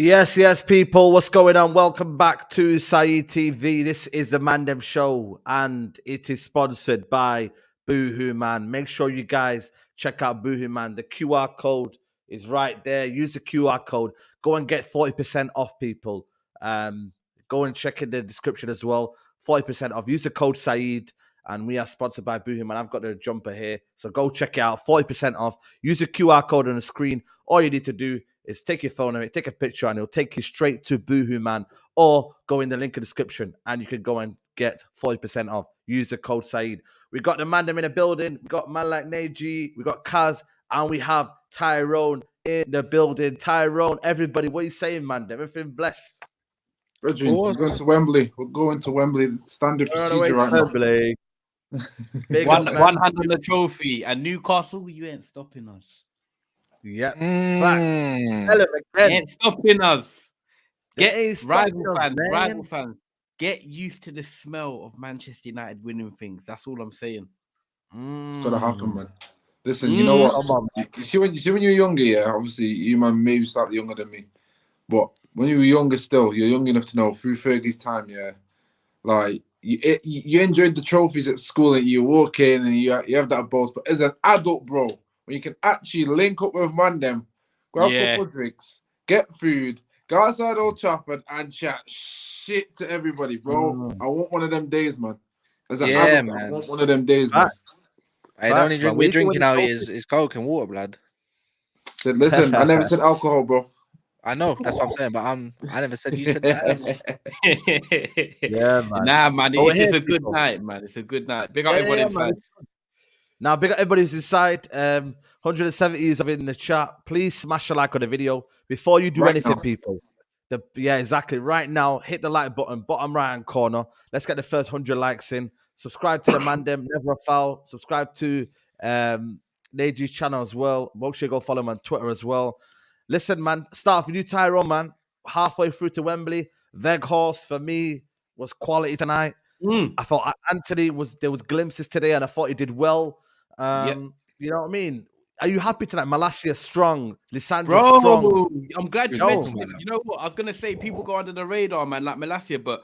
Yes, people. What's going on? Welcome back to Saeed TV. This is the Mandem Show, and it is sponsored by Boohoo Man. Make sure you guys check out Boohoo Man. The QR code is right there. Use the QR code. Go and get 40% off, people. Go and check in the description as well. 40% off. Use the code Saeed, and we are sponsored by Boohoo Man. I've got the jumper here, so go check it out. 40% off. Use the QR code on the screen. All you need to do is take your phone and take a picture, and it'll take you straight to Boohoo Man, or go in the link in the description and you can go and get 40% off. Use the code Saeed. We got the Mandem in the building. We got man like Neji. We got Kaz, and we have Tyrone in the building. Tyrone, everybody, what are you saying, Mandem? Everything blessed. We're going to Wembley. We're going to Wembley. Standard procedure right now. One hand on the trophy, and Newcastle, you ain't stopping us. Yeah, ain't stopping us. Get rival fans. Get used to the smell of Manchester United winning things. That's all I'm saying. It's gotta happen, man. Listen, you know what? You see when you're younger, yeah. Obviously, you man maybe slightly younger than me, but when you were younger, still, you're young enough to know through Fergie's time, yeah. Like you enjoyed the trophies at school, and you walk in and you have that boast. But as an adult, bro, when you can actually link up with Mandem, grab a couple of drinks, get food, go outside Old Trafford and chat shit to everybody, bro. I want one of them days, man. As an adult, man. I want one of them days, man. The only drink we're drinking now is Coke and water, blood. So listen, I never said alcohol, bro. I know, that's what I'm saying, but I never said you said that. Yeah, man. Nah, man, it's just a good night, man. It's a good night. Big up everybody inside. Now, big up everybody's inside. 170 is in the chat. Please smash a like on the video before you do anything, people. Yeah, exactly. Right now, hit the like button, bottom right-hand corner. Let's get the first 100 likes in. Subscribe to the Mandem, Never a Foul. Subscribe to Neji's channel as well. Make sure you go follow him on Twitter as well. Listen, man, start with you, Tyrone, man. Halfway through to Wembley. Weghorst, for me, was quality tonight. I thought Anthony there was glimpses today, and I thought he did well. You know what I mean? Are you happy tonight? Malacia strong, Lisandro strong. I'm glad you mentioned it. You know what? I was gonna say people go under the radar, man, like Malacia, but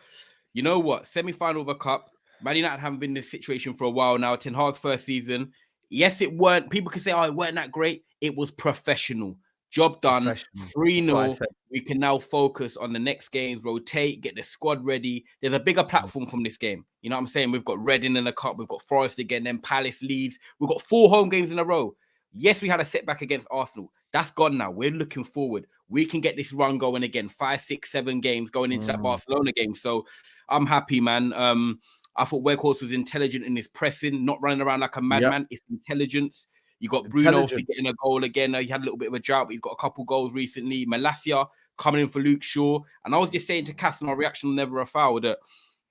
you know what? Semi-final of a cup. Man United haven't been in this situation for a while now. Ten Hag's first season. Yes, it weren't. People can say, "Oh, it weren't that great." It was professional. Job done. 3-0. We can now focus on the next games, rotate, get the squad ready. There's a bigger platform from this game. You know what I'm saying? We've got Reading in the cup. We've got Forest again, then Palace, Leeds. We've got 4 home games in a row. Yes, we had a setback against Arsenal. That's gone now. We're looking forward. We can get this run going again. 5, 6, 7 games going into that Barcelona game. So I'm happy, man. I thought Weghorst was intelligent in his pressing, not running around like a madman. It's intelligence. You got Bruno getting a goal again. He had a little bit of a drought, but he's got a couple goals recently. Malacia coming in for Luke Shaw. And I was just saying to Cass, my reaction Never a Foul, that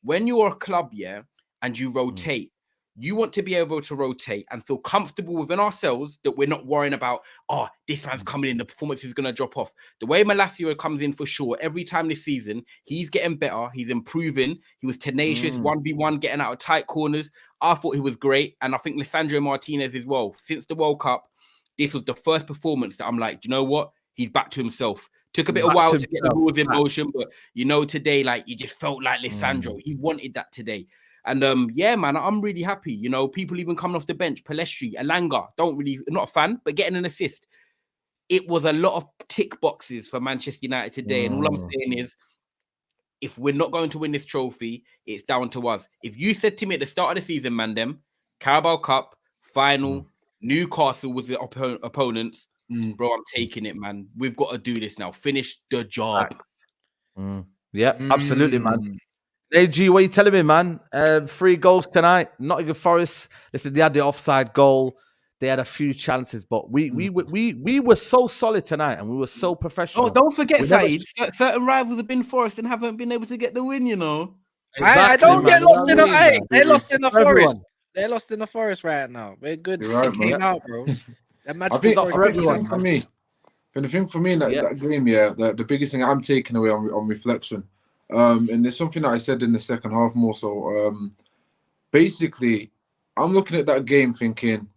when you're a club, and you rotate, you want to be able to rotate and feel comfortable within ourselves that we're not worrying about, this man's coming in, the performance is going to drop off. The way Malacia comes in for sure, every time this season, he's getting better. He's improving. He was tenacious, 1v1, getting out of tight corners. I thought he was great. And I think Lisandro Martinez as well. Since the World Cup, this was the first performance that I'm like, do you know what? He's back to himself. Took a bit of while to get the balls in motion, but today, like, you just felt like Lisandro. He wanted that today. And man, I'm really happy. You know, people even coming off the bench, Pellistri, Elanga, not a fan, but getting an assist. It was a lot of tick boxes for Manchester United today. And all I'm saying is, if we're not going to win this trophy, it's down to us. If you said to me at the start of the season, Mandem, Carabao Cup, final, Newcastle was the opponents, bro, I'm taking it, man. We've got to do this now. Finish the job. Yeah, absolutely, man. AG, what are you telling me, man? 3 goals tonight. Nottingham Forest. Listen, they had the offside goal. They had a few chances, but we were so solid tonight, and we were so professional. Oh, don't forget, Saeed. Certain rivals have been Forest and haven't been able to get the win. You know. Exactly, I don't get lost in the. They lost in the Forest. They're lost in the Forest right now. We're good. Right, came out, bro. I think for me, the thing for me in that game, the biggest thing I'm taking away on reflection. And there's something that I said in the second half more so. Basically, I'm looking at that game thinking,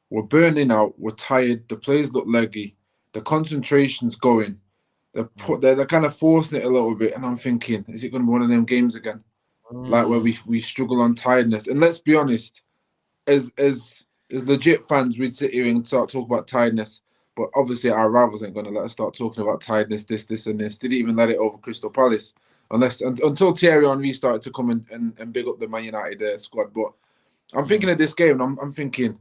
we're burning out, we're tired, the players look leggy, the concentration's going. they're kind of forcing it a little bit, and I'm thinking, is it going to be one of them games again, like where we struggle on tiredness? And let's be honest, as legit fans, we'd sit here and start talking about tiredness, but obviously our rivals ain't going to let us start talking about tiredness, this and this. Didn't even let it over Crystal Palace, until Thierry Henry started to come and big up the Man United squad. But I'm thinking of this game, and I'm thinking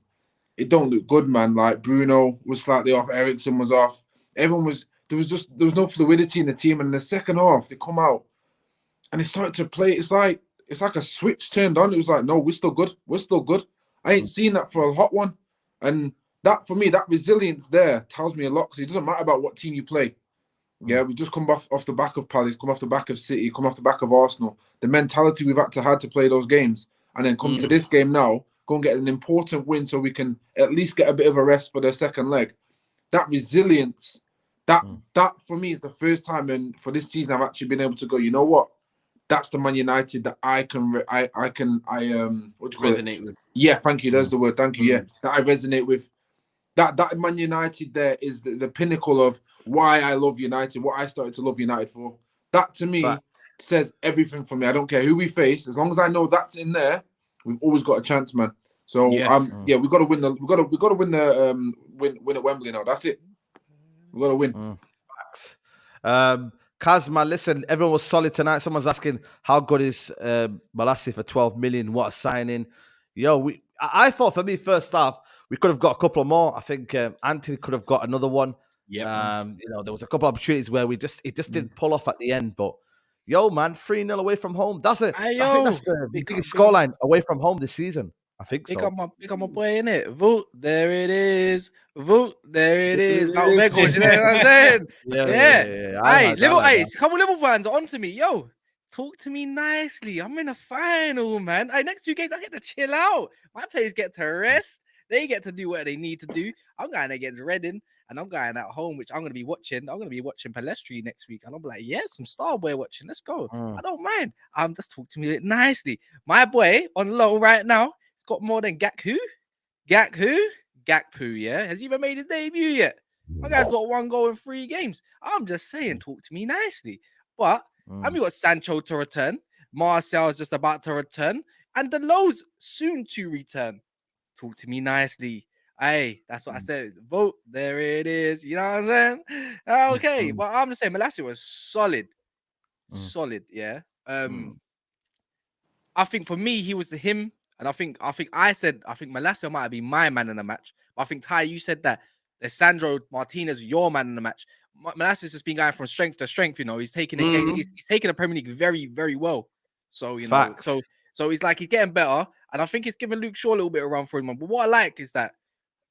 it don't look good, man. Like Bruno was slightly off, Eriksen was off, everyone was. There was no fluidity in the team, and in the second half they come out and they started to play. It's like a switch turned on. It was like, no, we're still good. We're still good. I ain't seen that for a hot one, and that for me, that resilience there tells me a lot, because it doesn't matter about what team you play. Yeah, we've just come off the back of Palace, come off the back of City, come off the back of Arsenal. The mentality we've had to play those games, and then come to this game now, go and get an important win so we can at least get a bit of a rest for their second leg. That resilience. That for me is the first time for this season I've actually been able to go, you know what? That's the Man United that I can what do you call resonate with. Yeah, thank you. There's the word. Thank you. Yeah, that I resonate with. That Man United there is the pinnacle of why I love United, what I started to love United for. That to me says everything for me. I don't care who we face, as long as I know that's in there, we've always got a chance, man. So we've got to win win at Wembley now. That's it. We've got to win. Facts. Kazma, listen, everyone was solid tonight. Someone's asking, how good is Malassi for 12 million? What a signing. I thought for me, first half, we could have got a couple more. I think Anthony could have got another one. Yeah. There was a couple of opportunities where it just didn't pull off at the end. But man, 3-0 away from home. I think that's the biggest scoreline away from home this season. I think so. Pick up my boy, innit? Vote, there it is. Vote, there it is. Got Weghorst, you know what I'm saying? Yeah. Hey, a couple Liverpool fans on to me. Yo, talk to me nicely. I'm in a final, man. Hey, next 2 games, I get to chill out. My players get to rest. They get to do what they need to do. I'm going against Reading, and I'm going at home, which I'm going to be watching. I'm going to be watching Pellistri next week. And I'm like, yeah, some Starboy watching. Let's go. I don't mind. Just talk to me nicely. My boy on loan right now, he's got more than Gakpo, yeah? Has he even made his debut yet? My guy's got 1 goal in 3 games. I'm just saying, talk to me nicely. But we got Sancho to return. Martial's just about to return. And Delo's soon to return. Talk to me nicely. Hey, that's what I said. Vote. There it is. You know what I'm saying? Okay. But I'm just saying, Malassi was solid. Solid, yeah. I think for me, he was him. And I think Malassi might be my man in the match. But I think, Ty, you said that Sandro Martinez, your man in the match. Malassi's just been going from strength to strength, He's taking the game. He's taking the Premier League very, very well. So, so he's like, he's getting better. And I think it's giving Luke Shaw a little bit of run for him. But what I like is that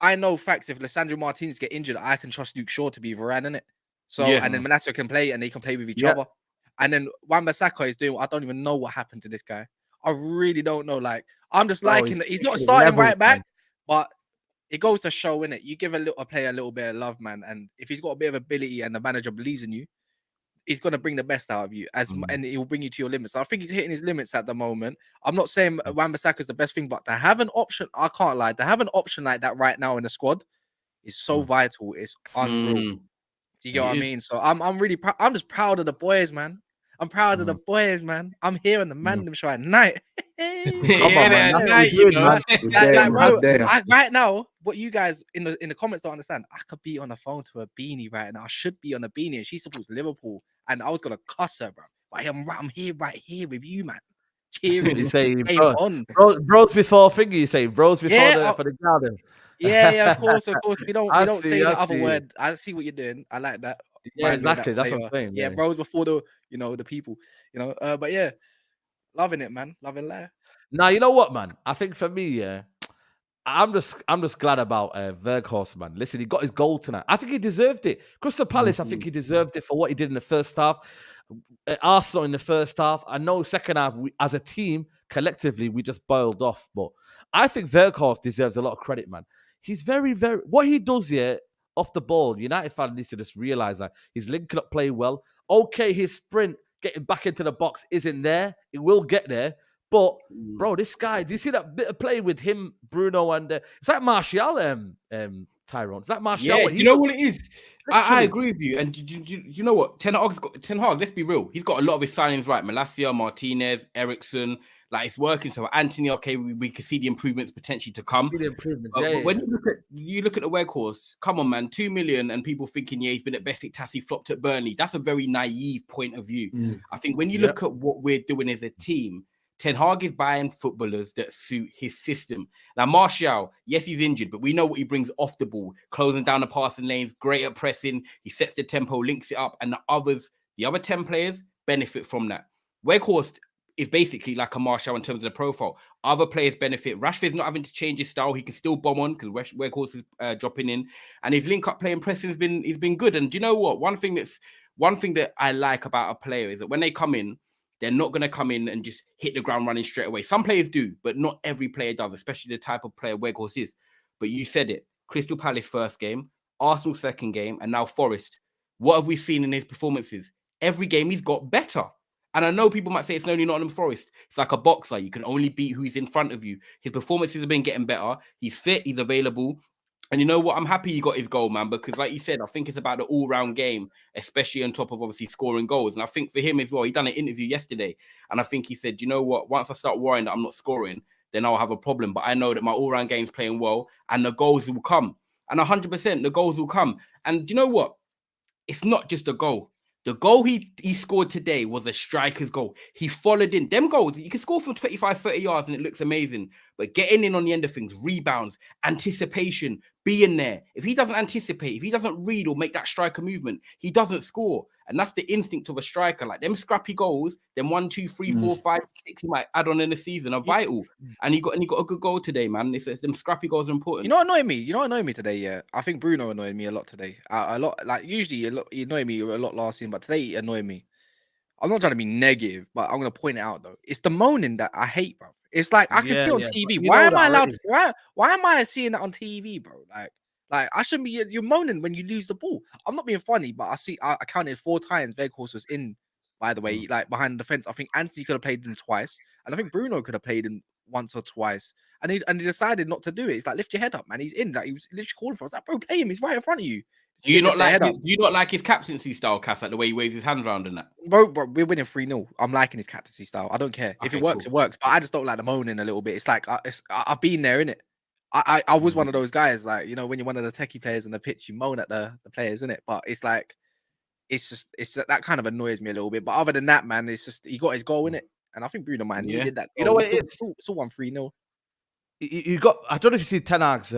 I know facts. If Lissandro Martinez get injured, I can trust Luke Shaw to be Varane, innit? So, and then Malassi can play and they can play with each other. And then Wan-Bissaka is doing, I don't even know what happened to this guy. I really don't know. Like, I'm just liking that he's not starting right back, but it goes to show, innit? You give a player a little bit of love, man. And if he's got a bit of ability and the manager believes in you, he's going to bring the best out of you and he will bring you to your limits. So I think he's hitting his limits at the moment. I'm not saying Wan-Bissaka is the best thing, but to have an option, I can't lie, to have an option like that right now in the squad is so vital. It's unreal. Do you get what I mean? So I'm really proud. I'm just proud of the boys, man. I'm proud of the boys, man. I'm here on the Mandem show at night. Right now, what you guys in the comments don't understand, I could be on the phone to a beanie right now. I should be on a beanie, and she supports Liverpool, and I was gonna cuss her, bro. But I'm here, right here with you, man. Cheering. You say, bros before finger. You say, bros before for the garden. Yeah, of course. We don't say the other word. I see what you're doing. I like that. Yeah, exactly. That's what I'm saying. Yeah, bros before the people. But yeah, loving it, man. Loving life. Now, you know what, man? I think for me, I'm just glad about Weghorst, man. Listen, he got his goal tonight. I think he deserved it. Crystal Palace, I think he deserved it for what he did in the first half. Arsenal in the first half. I know second half, as a team, collectively, we just boiled off. But I think Weghorst deserves a lot of credit, man. He's very, very... What he does here off the ball, United fan needs to just realize that he's linking up play well. Okay, his sprint, getting back into the box isn't there. It will get there. But, bro, this guy, do you see that bit of play with him, Bruno, and it's like Martial Tyrone? Is that Martial? Yeah, What, you know what it is? I literally- agree with you. And you know what? Ten Hag, let's be real. He's got a lot of his signings right. Malacia, Martinez, Ericsson. Like, it's working. So Anthony, okay, we can see the improvements potentially to come. See the improvements. But when you look at the Weghorst, come on, man, 2 million, and people thinking, yeah, he's been at Besiktas, he flopped at Burnley. That's a very naive point of view. I think when you look at what we're doing as a team, Ten Hag is buying footballers that suit his system. Now, Martial, yes, he's injured, but we know what he brings off the ball, closing down the passing lanes, great at pressing. He sets the tempo, links it up, and the other 10 players benefit from that. Weghorst is basically like a Martial in terms of the profile. Other players benefit. Rashford's not having to change his style. He can still bomb on because Weghorst is dropping in, and his link-up play and pressing has been good. And do you know what? One thing that I like about a player is that when they come in, they're not going to come in and just hit the ground running straight away. Some players do, but not every player does, especially the type of player Weghorst is. But you said it. Crystal Palace first game, Arsenal second game, and now Forest. What have we seen in his performances? Every game he's got better. And I know people might say it's only Nottingham Forest. It's like a boxer. You can only beat who's in front of you. His performances have been getting better. He's fit. He's available. And you know what? I'm happy he got his goal, man, because like you said, I think it's about the all-round game, especially on top of obviously scoring goals. And I think for him as well, he done an interview yesterday, and I think he said, you know what? Once I start worrying that I'm not scoring, then I'll have a problem. But I know that my all-round game's playing well, and the goals will come. And 100%, the goals will come. And you know what? It's not just a goal. The goal he scored today was a striker's goal. He followed in. Them goals, you can score from 25, 30 yards and it looks amazing. But getting in on the end of things, rebounds, anticipation, being there. If he doesn't anticipate, if he doesn't read or make that striker movement, he doesn't score. And that's the instinct of a striker. Like them scrappy goals, them 1, 2, 3, 4, 5, 6 he might add on in the season are vital. And he got a good goal today, man. It's them scrappy goals are important. You know what annoyed me today? Yeah, I think Bruno annoyed me a lot today. A lot, like usually he annoyed me a lot last season, but today he annoyed me. I'm not trying to be negative, but I'm gonna point it out though. It's the moaning that I hate, bro. It's like I can see on TV. Why am I allowed? Why am I seeing that on TV, bro? Like I shouldn't be. You're moaning when you lose the ball. I'm not being funny, but I counted 4 times Weghorst was in. By the way, like behind the defense, I think Anthony could have played him twice, and I think Bruno could have played him once or twice. And he decided not to do it. It's like, lift your head up, man. He's in. Like he was literally calling for us. Like, bro, play him. He's right in front of you. Do you not like his captaincy style, Cass, like the way he waves his hands around and that? Bro, we're winning 3-0. I'm liking his captaincy style. I don't care. If it works, cool. It works. But I just don't like the moaning a little bit. It's like I've been there, innit? I was one of those guys, like, you know, when you're one of the techie players on the pitch, you moan at the players, innit? But it's like, it's that kind of annoys me a little bit. But other than that, man, it's just he got his goal, innit? And I think Bruno, man, he did that. You know what it is? Still won 3-0. You got. I don't know if you see Ten Hag's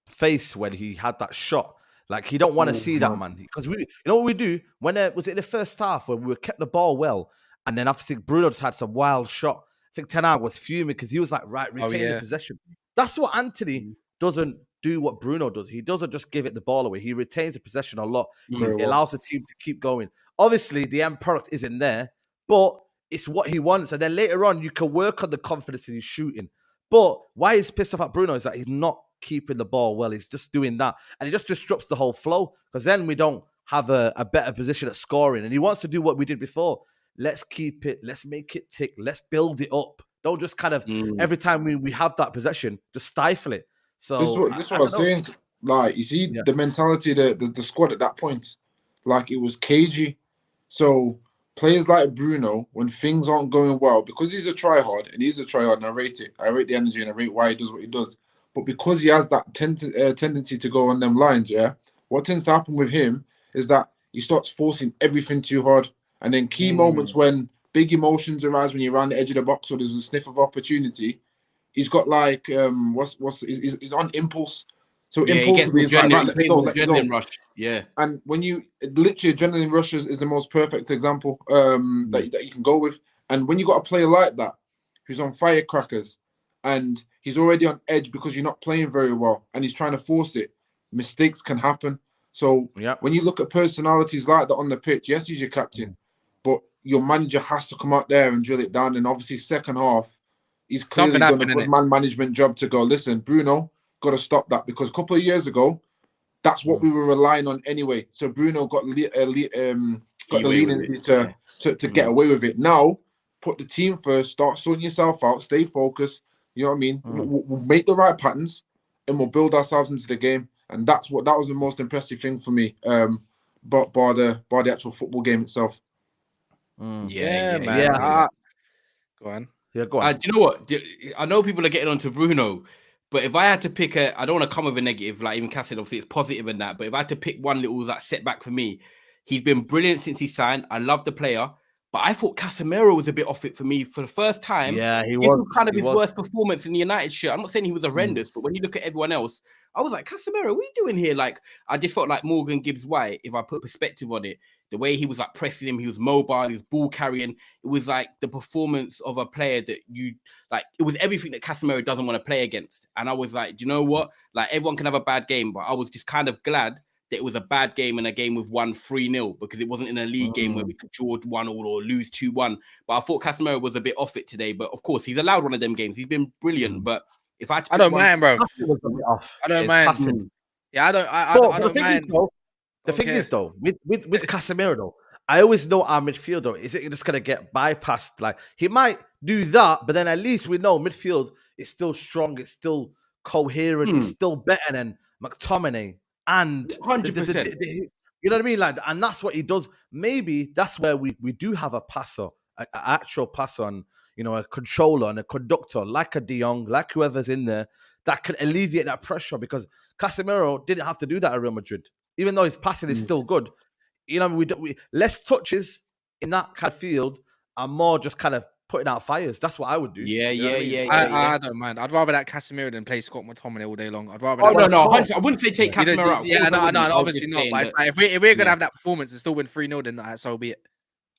face when he had that shot. Like he don't want to see that, man. Because you know what we do when was it in the first half when we kept the ball well, and then obviously Bruno just had some wild shot. I think Ten Hag was fuming because he was like, right, retain the possession. That's what Anthony doesn't do. What Bruno does, he doesn't just give it the ball away. He retains the possession a lot. He allows the team to keep going. Obviously, the end product isn't there, but it's what he wants. And then later on, you can work on the confidence in his shooting. But why he's pissed off at Bruno is that he's not keeping the ball well. He's just doing that. And he just disrupts the whole flow because then we don't have a better position at scoring. And he wants to do what we did before. Let's keep it. Let's make it tick. Let's build it up. Don't just kind of, every time we have that possession, just stifle it. So this is what I was saying. Like, you see the mentality, the squad at that point, like it was cagey. So players like Bruno, when things aren't going well, because he's a tryhard, and I rate it. I rate the energy and I rate why he does what he does. But because he has that tendency to go on them lines, what tends to happen with him is that he starts forcing everything too hard. And then key moments when big emotions arise, when you're around the edge of the box or there's a sniff of opportunity, he's got like, he's on impulse. So impulsively, he's like, right, let go. Rush. Yeah. And when you literally adrenaline rush is the most perfect example that you can go with. And when you got a player like that who's on firecrackers and he's already on edge because you're not playing very well and he's trying to force it, mistakes can happen. So when you look at personalities like that on the pitch, yes, he's your captain, but your manager has to come out there and drill it down. And obviously, second half, he's clearly done a good man management job to go, listen, Bruno, got to stop that, because a couple of years ago, that's what we were relying on anyway. So Bruno got the leniency to get away with it. Now, put the team first, start sorting yourself out, stay focused. You know what I mean? We'll make the right patterns and we'll build ourselves into the game. and that was the most impressive thing for me. But by the actual football game itself. Yeah, man. Yeah. Go on. Yeah, go on. Do you know what? I know people are getting onto Bruno, but if I had to pick I don't want to come with a negative, like even Cass said, obviously it's positive in that. But if I had to pick one little setback for me, he's been brilliant since he signed. I love the player, but I thought Casemiro was a bit off it for me for the first time. Yeah, he This was. was kind of his worst performance in the United shirt. I'm not saying he was horrendous, but when you look at everyone else, I was like, Casemiro, what are you doing here? Like, I just felt like Morgan Gibbs-White, if I put perspective on it, the way he was like pressing him, he was mobile, he was ball carrying. It was like the performance of a player that you like. It was everything that Casemiro doesn't want to play against. And I was like, do you know what? Like, everyone can have a bad game, but I was just kind of glad that it was a bad game and a game with won 3-0 because it wasn't in a league game where we could draw 1-1 or lose 2-1. But I thought Casemiro was a bit off it today. But of course, he's allowed one of them games. He's been brilliant. But if I had to I don't mind, bro. I don't mind. Yeah, I don't mind. The thing is, though, with Casemiro, though, I always know our midfielder isn't just gonna get bypassed. Like, he might do that, but then at least we know midfield is still strong, it's still coherent, it's still better than McTominay and 100%. You know what I mean? Like, and that's what he does. Maybe that's where we do have a passer, an actual passer, and a controller and a conductor like a De Jong, like whoever's in there that can alleviate that pressure, because Casemiro didn't have to do that at Real Madrid. Even though his passing is still good, we less touches in that kind of field and more just kind of putting out fires. That's what I would do. I don't mind. I'd rather that Casemiro than play Scott McTominay all day long. I'd rather. I wouldn't say take Casemiro out. Yeah, no, obviously not. But if we're gonna have that performance and still win 3-0, then so be it.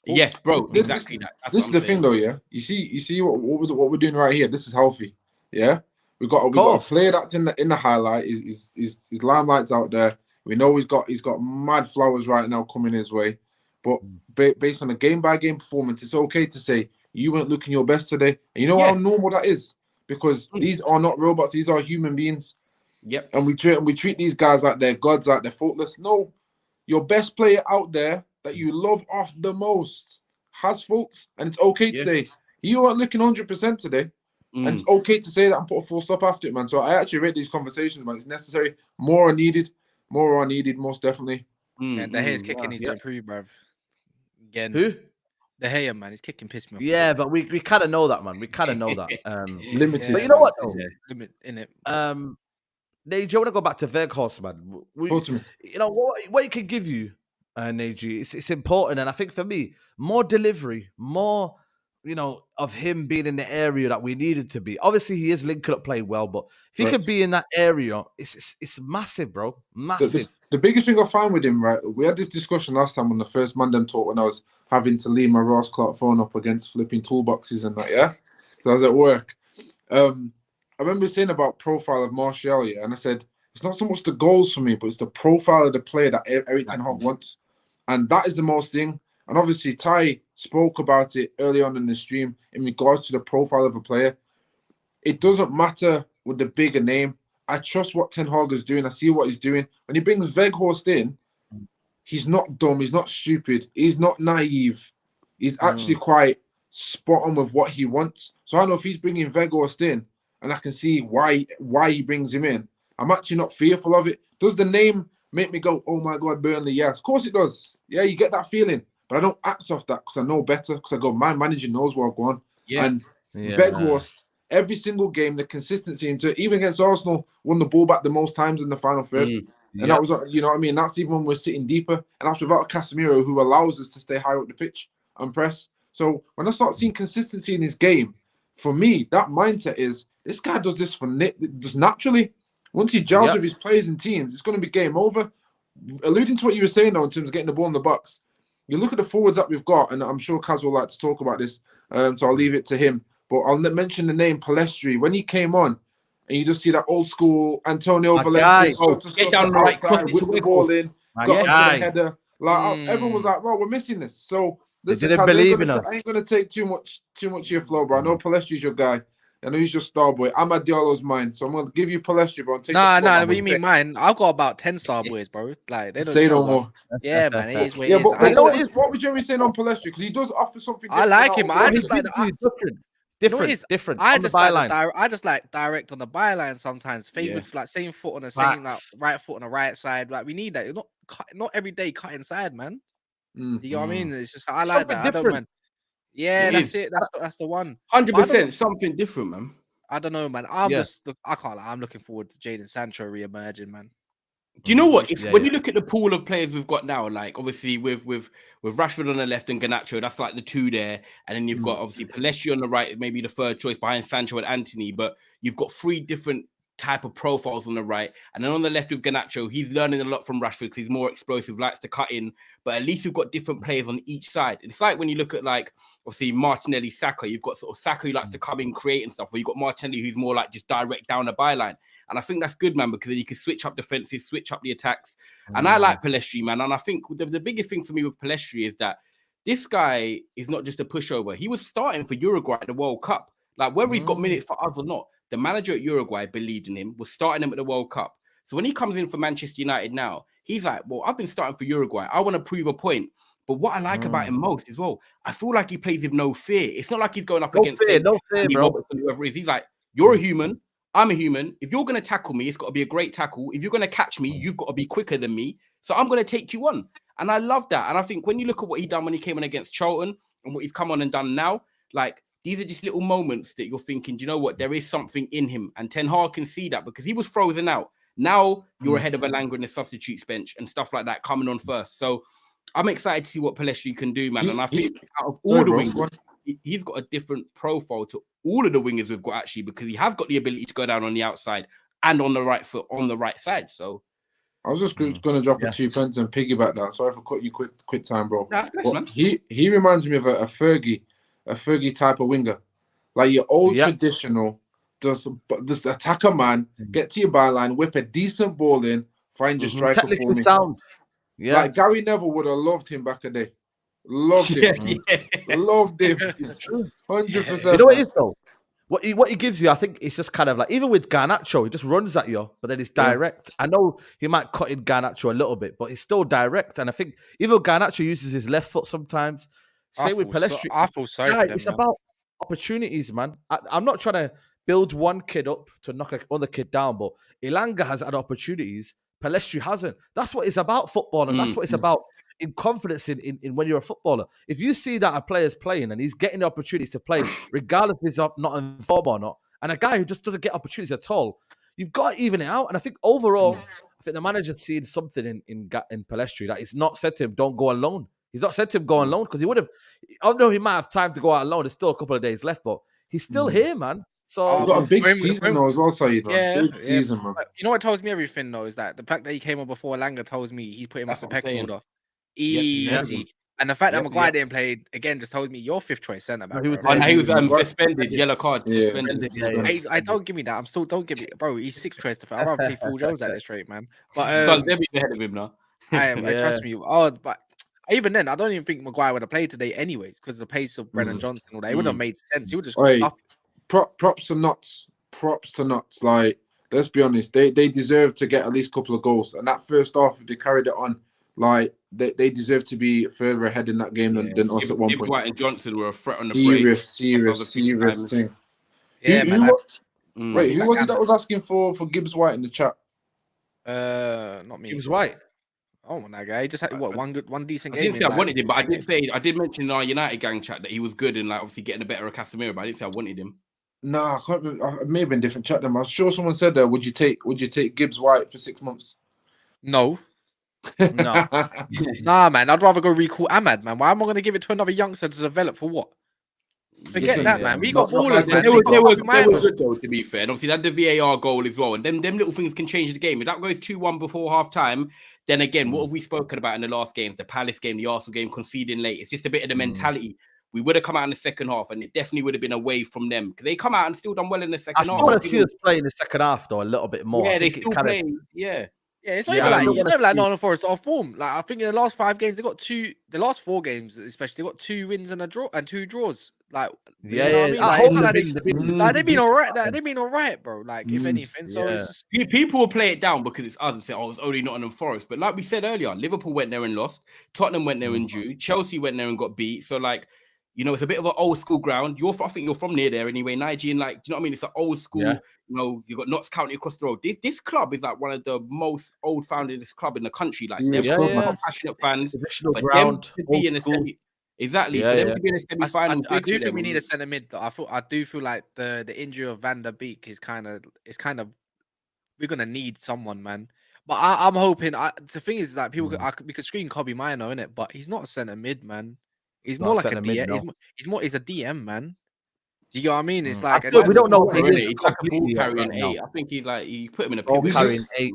Yeah, bro, exactly that. This is the thing, though. Yeah, you see what we're doing right here. This is healthy. Yeah, we got a player that's in the highlight. His limelight's out there. We know he's got mad flowers right now coming his way, but based on a game-by-game performance, it's okay to say you weren't looking your best today. And you know how normal that is, because these are not robots; these are human beings. Yep. And we treat these guys like they're gods, like they're faultless. No, your best player out there that you love off the most has faults, and it's okay to say you weren't looking 100% today. And it's okay to say that and put a full stop after it, man. So I actually rate these conversations, man. It's necessary. More are needed, most definitely. And De Gea's kicking needs to improve, bruv. Again. Who? De Gea, man. He's kicking piss me off. Yeah, but we kind of know that, man. We kind of know that. Limited. But you know what, though? Limit in it. Neji, I want to go back to Weghorst, man. What it can give you, Neji, it's important. And I think for me, more delivery, more, of him being in the area that we needed to be. Obviously, he is linking up play well, but if he could be in that area, it's massive, bro. Massive. The biggest thing I find with him, right? We had this discussion last time on the first Mandem talk when I was having to leave my Ross Clark phone up against flipping toolboxes and that, yeah? So I was at work. I remember saying about profile of Martial, yeah? And I said, it's not so much the goals for me, but it's the profile of the player that Eric Ten Hag wants. And that is the most thing. And obviously, Ty spoke about it early on in the stream in regards to the profile of a player. It doesn't matter with the bigger name. I trust what Ten Hag is doing. I see what he's doing. When he brings Weghorst in, he's not dumb. He's not stupid. He's not naive. He's actually quite spot on with what he wants. So I know if he's bringing Weghorst in, and I can see why he brings him in, I'm actually not fearful of it. Does the name make me go, oh my God, Burnley? Yes, of course it does. Yeah, you get that feeling. But I don't act off that because I know better, because I go, my manager knows where I'm going. Yeah. And Weghorst, every single game, the consistency into, even against Arsenal, won the ball back the most times in the final third. And that was, you know what I mean? That's even when we're sitting deeper. And that's without Casemiro, who allows us to stay higher up the pitch and press. So when I start seeing consistency in his game, for me, that mindset is, this guy does this just naturally. Once he gels with his players and teams, it's going to be game over. Alluding to what you were saying, though, in terms of getting the ball in the box, you look at the forwards that we've got, and I'm sure Kaz will like to talk about this, so I'll leave it to him. But I'll mention the name Pellistri. When he came on, and you just see that old school Antonio Valencia get down the right foot, with the ball in, got onto the header. Like everyone was like, "Well, we're missing this." So listen, Kaz, I ain't gonna take too much of your flow, bro. I know Pellistri's your guy. I know he's your star boy. Amad Diallo's mine, so I'm gonna give you Pellistri, bro. What do you mean mine? I've got about 10 star boys, bro. Like they don't say no more. Yeah, man, it is what it is. But what would you be saying on Pellistri? Because he does offer something. I like him. I just like different. Different. I on the just like byline. I just like direct on the byline sometimes. Favored like same foot on the same like right foot on the right side. Like we need that. You're not every day cut inside, man. You know what I mean? It's just I like that. I don't mind. Yeah, that's it. That's the one. 100% something different, man. I don't know, man. I can't lie. I'm looking forward to Jadon Sancho re-emerging, man. Do you know what? When you look at the pool of players we've got now, like obviously with Rashford on the left and Garnacho, that's like the two there, and then you've got obviously Pellistri on the right, maybe the third choice behind Sancho and Antony, but you've got three different type of profiles on the right, and then on the left with Garnacho, he's learning a lot from Rashford because he's more explosive, likes to cut in, but at least we've got different players on each side. It's like when you look at like obviously Martinelli, Saka, you've got sort of Saka who likes to come in, create and stuff, or you've got Martinelli who's more like just direct down the byline. And I think that's good, man, because then you can switch up defenses, switch up the attacks. And I like Pellistri, man. And I think the biggest thing for me with Pellistri is that this guy is not just a pushover. He was starting for Uruguay at the World Cup. Like, whether he's got minutes for us or not, the manager at Uruguay believed in him, was starting him at the World Cup. So when he comes in for Manchester United now, he's like, well, I've been starting for Uruguay. I want to prove a point. But what I like about him most as well, I feel like he plays with no fear. It's not like he's going up against no fear, bro. Whoever it is. He's like, you're a human. I'm a human. If you're going to tackle me, it's got to be a great tackle. If you're going to catch me, you've got to be quicker than me. So I'm going to take you on. And I love that. And I think when you look at what he done when he came in against Charlton and what he's come on and done now, like these are just little moments that you're thinking, do you know what? There is something in him. And Ten Hag can see that because he was frozen out. Now you're ahead of Elanga in the substitutes bench and stuff like that coming on first. So I'm excited to see what Pellistri can do, man. And I think out of all the wingers, he's got a different profile to all of the wingers we've got actually, because he has got the ability to go down on the outside and on the right foot on the right side. So I was just going to drop a 2 pence and piggyback that. Sorry for cutting you quick time, bro. Man. He reminds me of a Fergie type of winger, like your old traditional, just attacker man, get to your byline, whip a decent ball in, find your striker for me. Sound. Yeah, like Gary Neville would have loved him back a day. Loved him. Loved him. 100%. You know what it is though? What he gives you, I think it's just kind of like, even with Garnacho, he just runs at you, but then it's direct. I know he might cut in Garnacho a little bit, but it's still direct. And I think even Garnacho uses his left foot sometimes. Same with Pellistri. I feel sorry for them, it's man. about opportunities, man. I'm not trying to build one kid up to knock another kid down, but Elanga has had opportunities. Pellistri hasn't. That's what it's about, football, and that's what it's about. In confidence in when you're a footballer. If you see that a player's playing and he's getting the opportunities to play, regardless if he's not in form or not, and a guy who just doesn't get opportunities at all, you've got to even it out. And I think overall, I think the manager's seen something in Pellistri that he's not said to him, don't go on loan. He's not said to him, go on loan, because he would have, although he might have time to go out on loan, there's still a couple of days left, but he's still here, man. So he's got a big season though as well, Saeed. Big season, man. You know what tells me everything though is that the fact that he came on before Elanga tells me he's put him off the pecking order. Easy. And the fact that Maguire didn't play again just told me you're fifth choice centre back. He was suspended, yellow card, suspended. I don't give me that. I'm still don't give me, bro. He's sixth choice defender. I'd rather play Phil Jones at this rate, man. But they'll be ahead of him now. Trust me. Oh, but even then, I don't even think Maguire would have played today, anyways, because of the pace of Brennan Johnson and all that. It wouldn't have made sense. He would just up. Props to nuts. Like, let's be honest, they deserve to get at least a couple of goals. And that first half, if they carried it on, like they deserve to be further ahead in that game than us at one point. White and Johnson were a threat on the break. Serious thing. Yeah, who was it that was asking for Gibbs White in the chat? Not me. Gibbs White. Oh, that guy. He just had one decent game. I didn't say I wanted him, but I did mention in our United gang chat that he was good and like obviously getting the better of Casemiro, but I didn't say I wanted him. No, I can't remember. It may have been different chat them. I'm sure someone said that. Would you take Gibbs White for 6 months? No. Nah, man. I'd rather go recall Amad, man. Why am I going to give it to another youngster to develop for what? Forget that, man. We got ballers, man. They were good though, to be fair. And obviously, they had the VAR goal as well. And them little things can change the game. If that goes 2-1 before half time, then again, what have we spoken about in the last games? The Palace game, the Arsenal game, conceding late. It's just a bit of the mentality. We would have come out in the second half, and it definitely would have been away from them because they come out and still done well in the second half. I still want to see us play in the second half though a little bit more. Yeah, they still play. Yeah, it's not even like Nottingham Forest off form. Like I think in the last 5 games, they got 2. The last 4 games, especially, they got 2 wins and a draw and 2 draws. Like they've been all right. They've been all right, bro. Like if anything, so it's just... people will play it down because it's us and say, "Oh, it's only Nottingham Forest." But like we said earlier, Liverpool went there and lost. Tottenham went there and drew. Chelsea went there and got beat. So like, You know, it's a bit of an old school ground. I think you're from near there anyway, Nigerian. Like, do you know what I mean? It's an old school. Yeah. You know, you got Notts County across the road. This club is like one of the most old founded club in the country. Like, they've got passionate fans. Traditional For ground. them to be in a semi, exactly. For them to be in a semi-final, I do think we need a centre mid. I do feel like the injury of Van der Beek is kind of we're gonna need someone, man. But I'm hoping. The thing is, like, people we could screen Kobe Mino in it, but he's not a centre mid, man. He's more like a DM. No. He's a DM, man. Do you know what I mean? It's like we don't know what he is. He's like a ball carrying 8. I think you put him in a ball pivot. carrying 8.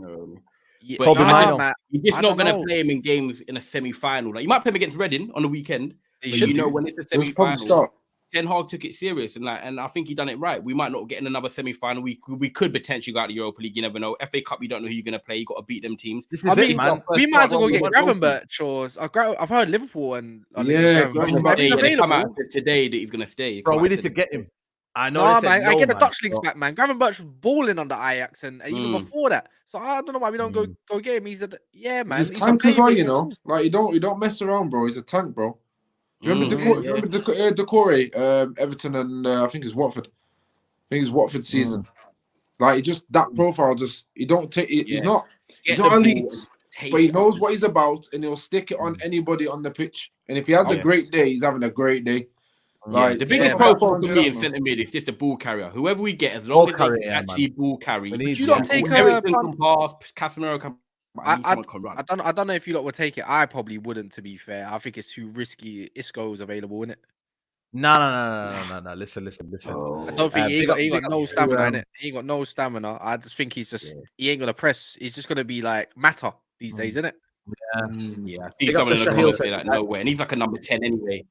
Yeah, Kobe Mino. man, you're just not gonna play him in games in a semi-final. Like, you might play him against Reading on the weekend. You know, when it's a semi-final. Ten Hag took it serious, and I think he done it right. We might not get in another semi-final. We could potentially go out of the Europa League. You never know. FA Cup, you don't know who you're gonna play. You got to beat them teams. Man. We might as well go get Gravenberch, or I've heard Liverpool and they come out today that he's gonna stay. Bro, we need to get him. I know. No, man, I get the Dutch links back, man. Gravenberch was balling under Ajax and even before that. So I don't know why we don't go get him. He's man. He's a tank as well, you know. Like, you don't mess around, bro. He's a tank, bro. Do you remember Decore, Everton, and I think it's Watford. I think it's Watford season. Like, just that profile, he don't take. He's not elite, but he knows what he's about, and he'll stick it on anybody on the pitch. And if he has a great day, he's having a great day. Like, the biggest profile for me in centre mid is just a ball carrier. Whoever we get, as long as they can actually ball carry. Would you not take can pass, Casemiro can. I don't know if you lot would take it. I probably wouldn't, to be fair. I think it's too risky. Isco's available, isn't it? No. Listen. I don't think he got no stamina in it. He ain't got no stamina. I just think he ain't gonna press. He's just gonna be like Mata these days, isn't it? Yeah. I see someone in the comments say like, no way, and he's like a number 10 anyway.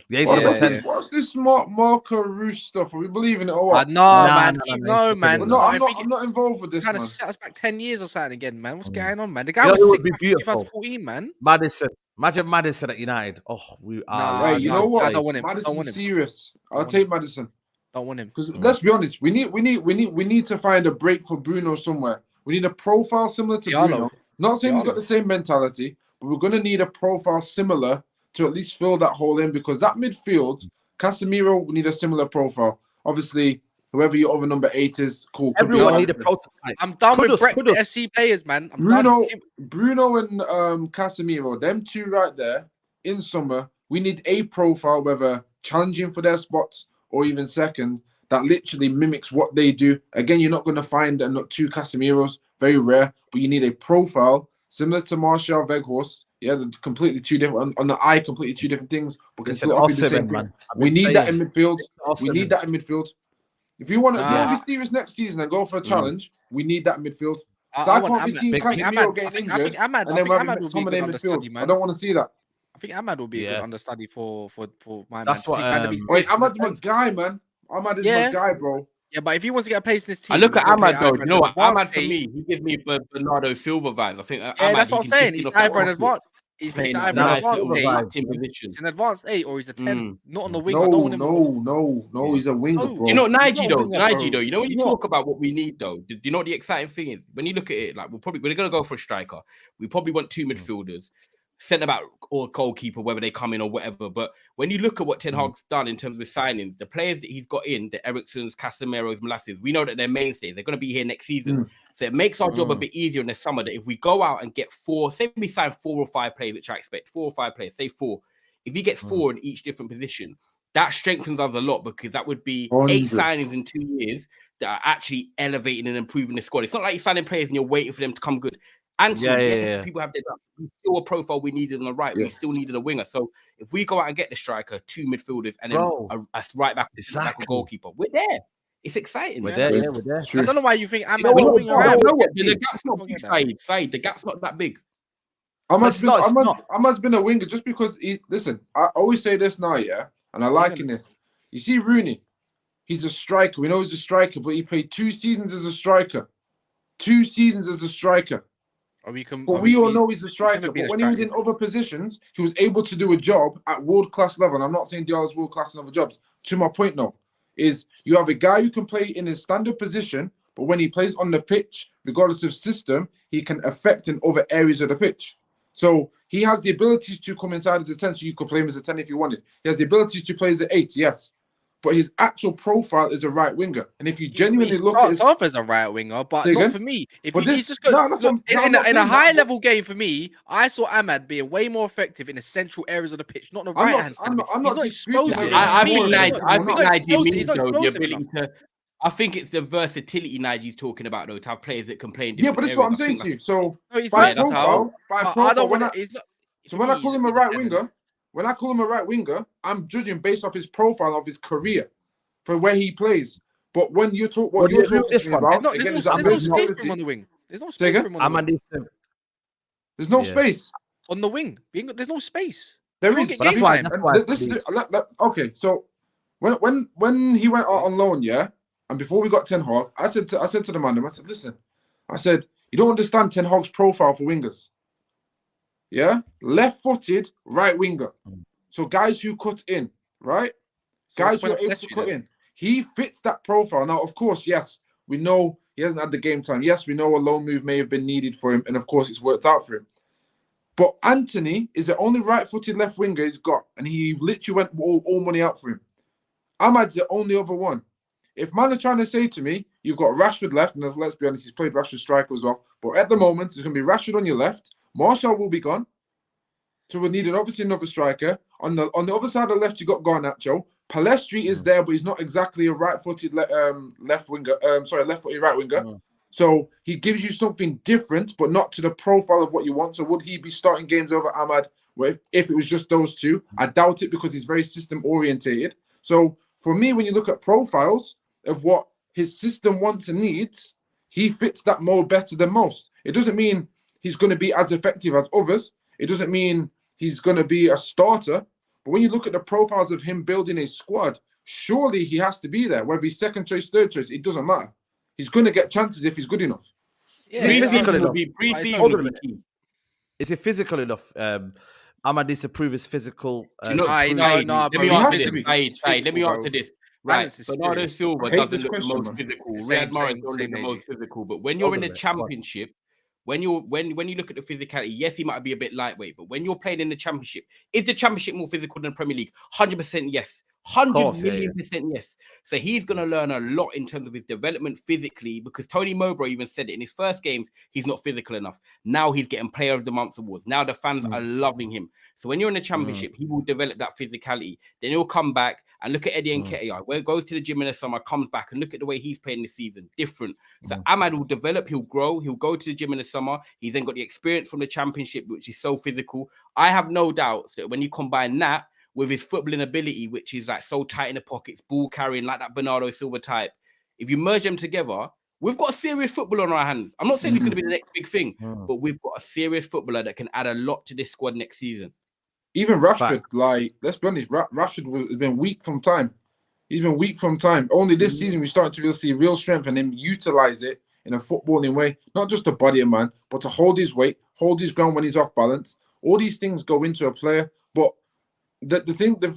Yeah, he's number 10. What's this Marco Roos stuff? Are we believing it or what? No, man. I'm not involved with this. Trying to set us back 10 years or something again, man. What's going on, man? The guy was sick back in 2014, man. Madison. Imagine Madison at United. Oh, we are. Right, you know what? I don't want him. Madison's serious. I'll take Madison. Don't want him. Because let's be honest, we need to find a break for Bruno somewhere. We need a profile similar to Bruno. Not saying he's got the same mentality, but we're gonna need a profile similar to at least fill that hole in, because that midfield, Casemiro, we need a similar profile. Obviously, whoever your other number 8 is, cool. Everyone need a prototype. I'm done with Brexit FC players, man. Bruno and Casemiro, them two right there, in summer, we need a profile, whether challenging for their spots or even second, that literally mimics what they do. Again, you're not going to find two Casemiros, very rare, but you need a profile similar to Martial, Weghorst. Yeah, they're completely two different, on the eye, completely two different things, but can still offer the same thing. We need that in midfield. We need that in midfield. If you want to be serious next season and go for a challenge, we need that in midfield. So I can't be seeing Casemiro getting injured and then we're having McTominay in midfield. I don't want to see that. I think Amad will be a good understudy for my man. That's what. Amad's my guy, man. Amad is my guy, bro. Yeah, but if he wants to get a place in this team, I look at Amad though. You know what? Amad for me, he gives me Bernardo Silva vibes. I think. That's what I'm saying. He's either an advanced. He's either an advanced 8. He's an advanced 8 or he's a 10. Not on the wing. No. He's a winger, bro. You know, Nige though. You know, when you talk about what we need though, do you know what the exciting thing is? When you look at it, like we're gonna go for a striker. We probably want 2 midfielders, centre back or goalkeeper, whether they come in or whatever. But when you look at what Ten Hag's done in terms of signings, the players that he's got in, the Ericssons, Casemiros, Molasses, we know that they're mainstays. They're going to be here next season. So it makes our job a bit easier in the summer, that if we go out and get 4, say we sign 4 or 5 players, which I expect, 4 or 5 players, say 4. If you get 4 in each different position, that strengthens us a lot, because that would be 8 signings in 2 years that are actually elevating and improving the squad. It's not like you're signing players and you're waiting for them to come good. And people have their still a profile we needed on the right. We still needed a winger. So if we go out and get the striker, 2 midfielders, and then a right back, a goalkeeper, we're there. It's exciting. We're there. I don't know why you think Amad's a winger. The gap's not big, Said. The gap's not that big. Amad's been a winger just because listen, I always say this now, and I liken this. You see Rooney, he's a striker. We know he's a striker, but he played 2 seasons as a striker. 2 seasons as a striker. But we all know he's a striker. But when he was in other positions, he was able to do a job at world-class level. And I'm not saying Diallo's world-class in other jobs. To my point now, is you have a guy who can play in his standard position, but when he plays on the pitch, regardless of system, he can affect in other areas of the pitch. So He has the abilities to come inside as a 10, so you could play him as a 10 if you wanted. He has the abilities to play as an 8, yes. But his actual profile is a right winger. And if you genuinely look at his... off as a right winger, but not for me. If he's just got... in a high-level game for me, I saw Amad being way more effective in the central areas of the pitch, not the right-hand side. I'm not explosive. I think Nige means, though, the ability to... I think it's the versatility Nige's talking about, though, to have players that can play in different but that's what I'm saying to you. So, when I call him a right winger, I'm judging based off his profile of his career for where he plays. But when you talk, what you're talking about, there's no space for him on the wing. There's no space for him on the wing. There's no space on the wing. There's no space. There is. That's why. Okay, so when he went out on loan, yeah. And before we got Ten Hag, I said to the Mandem, I said, listen, I said, you don't understand Ten Hag's profile for wingers. Yeah? Left-footed, right winger. So guys who cut in, right? Guys who are able to cut in. He fits that profile. Now, of course, yes, we know he hasn't had the game time. Yes, we know a loan move may have been needed for him. And of course, it's worked out for him. But Anthony is the only right-footed left winger he's got. And he literally went all money out for him. Amad's the only other one. If man are trying to say to me, you've got Rashford left, and let's be honest, he's played Rashford striker as well. But at the moment, it's going to be Rashford on your left. Marshall will be gone. So we need obviously another striker. On the other side of the left, you got Garnacho. Pellistri is there, but he's not exactly a right-footed left winger. Left-footed right winger. So he gives you something different, but not to the profile of what you want. So would he be starting games over Amad if it was just those two? I doubt it because he's very system-orientated. So for me, when you look at profiles of what his system wants and needs, he fits that mold better than most. It doesn't mean he's going to be as effective as others. It doesn't mean he's going to be a starter. But when you look at the profiles of him building a squad, surely he has to be there. Whether he's second choice, third choice, it doesn't matter. He's going to get chances if he's good enough. Is he physical enough? Amad needs to prove his physical. Let me answer this. Right, Bernardo Silva doesn't look the most physical. Riyad Mahrez don't look the most physical. But when you're in the championship, when you look at the physicality, yes, he might be a bit lightweight. But when you're playing in the championship, is the championship more physical than the Premier League? 100% yes. 100,000,000% yes. So he's going to learn a lot in terms of his development physically, because Tony Mowbray even said it in his first games, he's not physical enough. Now he's getting Player of the Month awards. Now the fans are loving him. So when you're in the championship, he will develop that physicality. Then he'll come back and look at Eddie Nketiah, where he goes to the gym in the summer, comes back and look at the way he's playing this season. Different. So Amad will develop, he'll grow, he'll go to the gym in the summer. He's then got the experience from the championship, which is so physical. I have no doubts that when you combine that with his footballing ability, which is like so tight in the pockets, ball carrying like that Bernardo Silva type, if you merge them together, we've got a serious footballer on our hands. I'm not saying he's going to be the next big thing, but we've got a serious footballer that can add a lot to this squad next season. Even Rashford, let's be honest, Rashford has been weak from time. He's been weak from time. Only this season, we're starting to really see real strength and him utilize it in a footballing way, not just to body a man, but to hold his weight, hold his ground when he's off balance. All these things go into a player, but the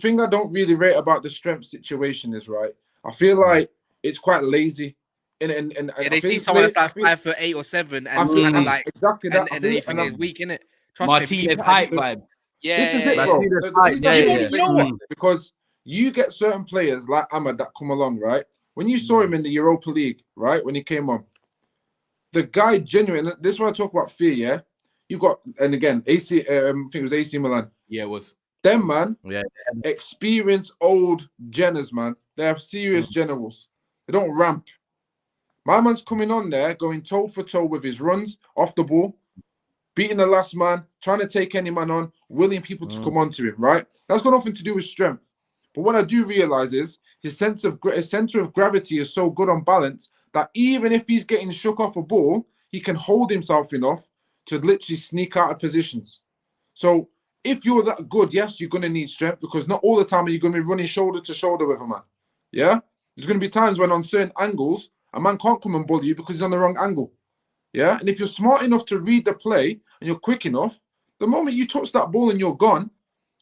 thing I don't really rate about the strength situation is, right, I feel like it's quite lazy. And they see someone that's like 5'8" or 7" and kind of like exactly that, and then you think it's weak, innit? Martinez height vibe. This is it, bro. You know what? Because you get certain players like Amad that come along, right? When you saw him in the Europa League, right, when he came on, the guy genuine. This is why I talk about fear. Yeah, you got, and again, AC. I think it was AC Milan. Yeah, it was. Them, man, experienced old generals, man. They have serious generals. They don't ramp. My man's coming on there, going toe for toe with his runs off the ball, beating the last man, trying to take any man on, willing people to come onto him, right? That's got nothing to do with strength. But what I do realize is his center of gravity is so good on balance that even if he's getting shook off a ball, he can hold himself enough to literally sneak out of positions. So if you're that good, yes, you're going to need strength, because not all the time are you going to be running shoulder to shoulder with a man. Yeah? There's going to be times when on certain angles, a man can't come and bully you because he's on the wrong angle. Yeah? And if you're smart enough to read the play and you're quick enough, the moment you touch that ball and you're gone,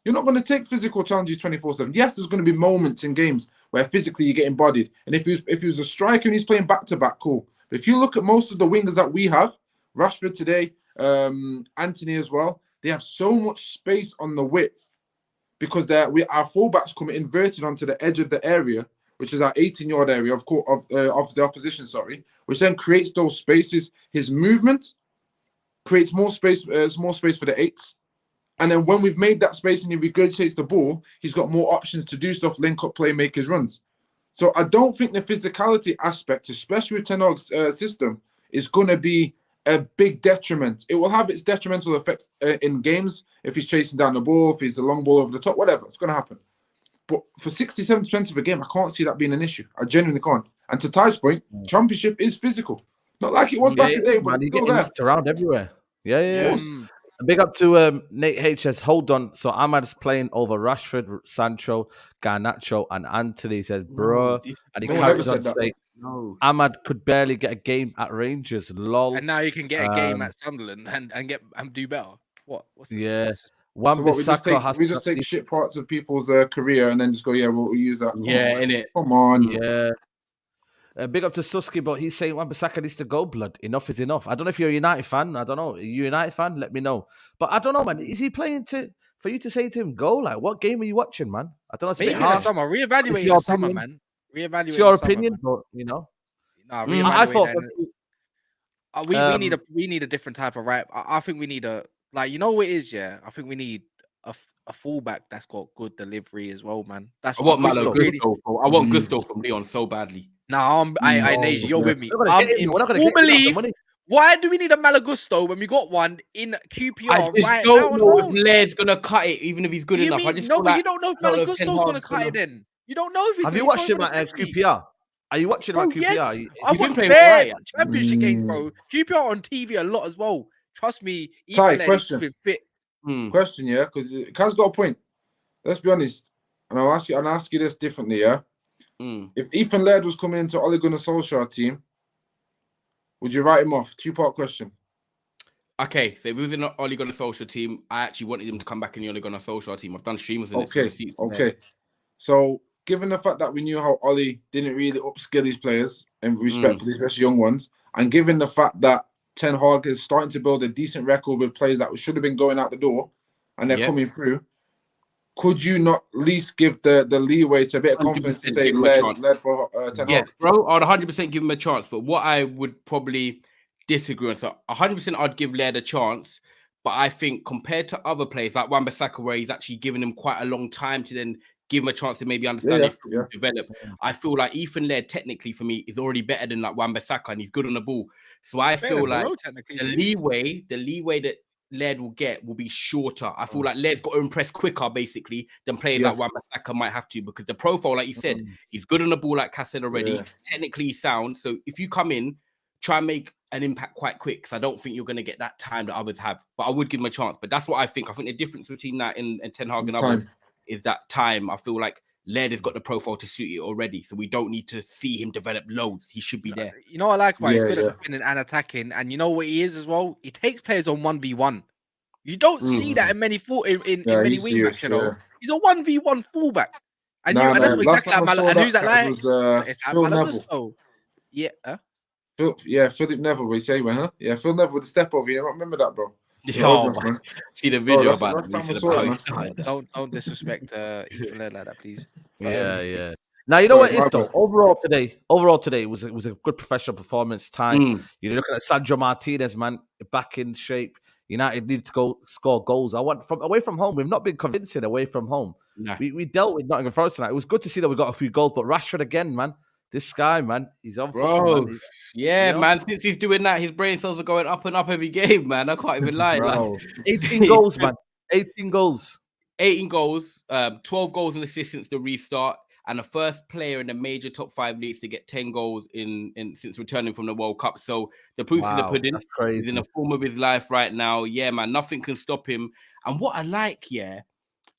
you're not going to take physical challenges 24/7. Yes, there's going to be moments in games where physically you're getting bodied. And if he was a striker and he's playing back-to-back, cool. But if you look at most of the wingers that we have, Rashford today, Anthony as well, they have so much space on the width because our fullbacks come inverted onto the edge of the area, which is our 18-yard area of the opposition, which then creates those spaces. His movement creates more space for the eights. And then when we've made that space and he regurgitates the ball, he's got more options to do stuff, link up, playmakers, runs. So I don't think the physicality aspect, especially with Ten Hag's system, is going to be a big detriment. It will have its detrimental effects in games if he's chasing down the ball, if he's a long ball over the top, whatever. It's going to happen. But for 60-70% of a game, I can't see that being an issue. I genuinely can't. And to Ty's point, Championship is physical. Not like it was back in the day, but it's still there. Around everywhere. Yeah. And big up to Nate H says, hold on. So Amad's playing over Rashford, Sancho, Garnacho, and Anthony. He says, bro. And he carries on saying, Amad could barely get a game at Rangers. Lol. And now you can get a game at Sunderland and do better. What's we just take shit parts of people's career and then just go, we'll use that. Innit? Come on. Yeah. Big up to Suski, but he's saying Wan-Bissaka needs to go, blood. Enough is enough. I don't know if you're a United fan. I don't know. Are you a United fan? Let me know. But I don't know, man. Is he playing for you to say to him, go? Like, what game are you watching, man? I don't know. It's a bit hard. Reevaluate the summer, man. Reevaluate. It's your opinion, but you know. I thought we need a different type of rap. I think we need what it is, yeah. I think we need a fullback that's got good delivery as well, man. That's what I want Gusto from Leon so badly. Naja, you're with me. Why do we need a Malagusto when we got one in QPR I just don't know if Laird's gonna cut it, even if he's good enough. But you don't know if Malagusto's gonna cut it then. You don't know if he's. Have you watched him at QPR? Are you watching him at QPR? Yes. I watch bare championship games, bro. QPR on TV a lot as well. Trust me. Ty, question. Question, yeah, because Kaz got a point. Let's be honest, and I'll ask you this differently, yeah. If Ethan Laird was coming into Ole Gunnar Solskjaer team, would you write him off? Two-part question. Okay, so if he was in the Ole Gunnar Solskjaer team, I actually wanted him to come back in the Ole Gunnar Solskjaer team. I've done streamers in it. Okay. So, given the fact that we knew how Ole didn't really upskill his players in respect for these especially young ones, and given the fact that Ten Hag is starting to build a decent record with players that should have been going out the door, and they're coming through, could you not at least give the leeway to a bit of confidence to say led for Ten Hag? Yeah, bro, I'd 100% give him a chance. But what I would probably disagree on, so 100% I'd give Laird a chance. But I think compared to other players like Wan-Bissaka, where he's actually given him quite a long time to then give him a chance to maybe understand if he develop. I feel like Ethan Laird technically for me is already better than like Wan-Bissaka, and he's good on the ball. So I feel like the leeway that Laird will get will be shorter. I feel like Laird's got to impress quicker, basically, than players like Wan-Bissaka might have to, because the profile, like you said, he's good on the ball, like Cass said already. Technically, he's sound. So if you come in, try and make an impact quite quick, because I don't think you're going to get that time that others have. But I would give him a chance. But that's what I think. I think the difference between that and Ten Hag and others is that time. I feel like Laird has got the profile to suit it already, so we don't need to see him develop loads. He should be there. You know what I like about he's good at defending and attacking, and you know what he is as well? He takes players on 1v1. You don't see that in many many wing backs, you know. He's a 1v1 fullback. And that's what exactly like and who's that like? It's Malagusto. Philip Neville, we say, huh? Yeah, Phil Neville with the step over here. I remember that, bro. See the video about it. Don't disrespect Ethan Laird like that, please. Yeah. Now you know what it is though. Overall today was a good professional performance. Time. You're looking at Sandro Martinez, man, back in shape. United need to go score goals. I want from away from home. We've not been convincing away from home. No. We dealt with Nottingham Forest tonight. It was good to see that we got a few goals, but Rashford again, man. This guy, man, he's on fire, man. Man. Since he's doing that, his brain cells are going up and up every game, man. I can't even lie. Bro. 18 goals, man. 18 goals. 12 goals and assists since the restart, and the first player in the major top 5 leagues to get 10 goals in since returning from the World Cup. So the proof's in the pudding. That's crazy. He's in the form of his life right now. Yeah, man, nothing can stop him. And what I like,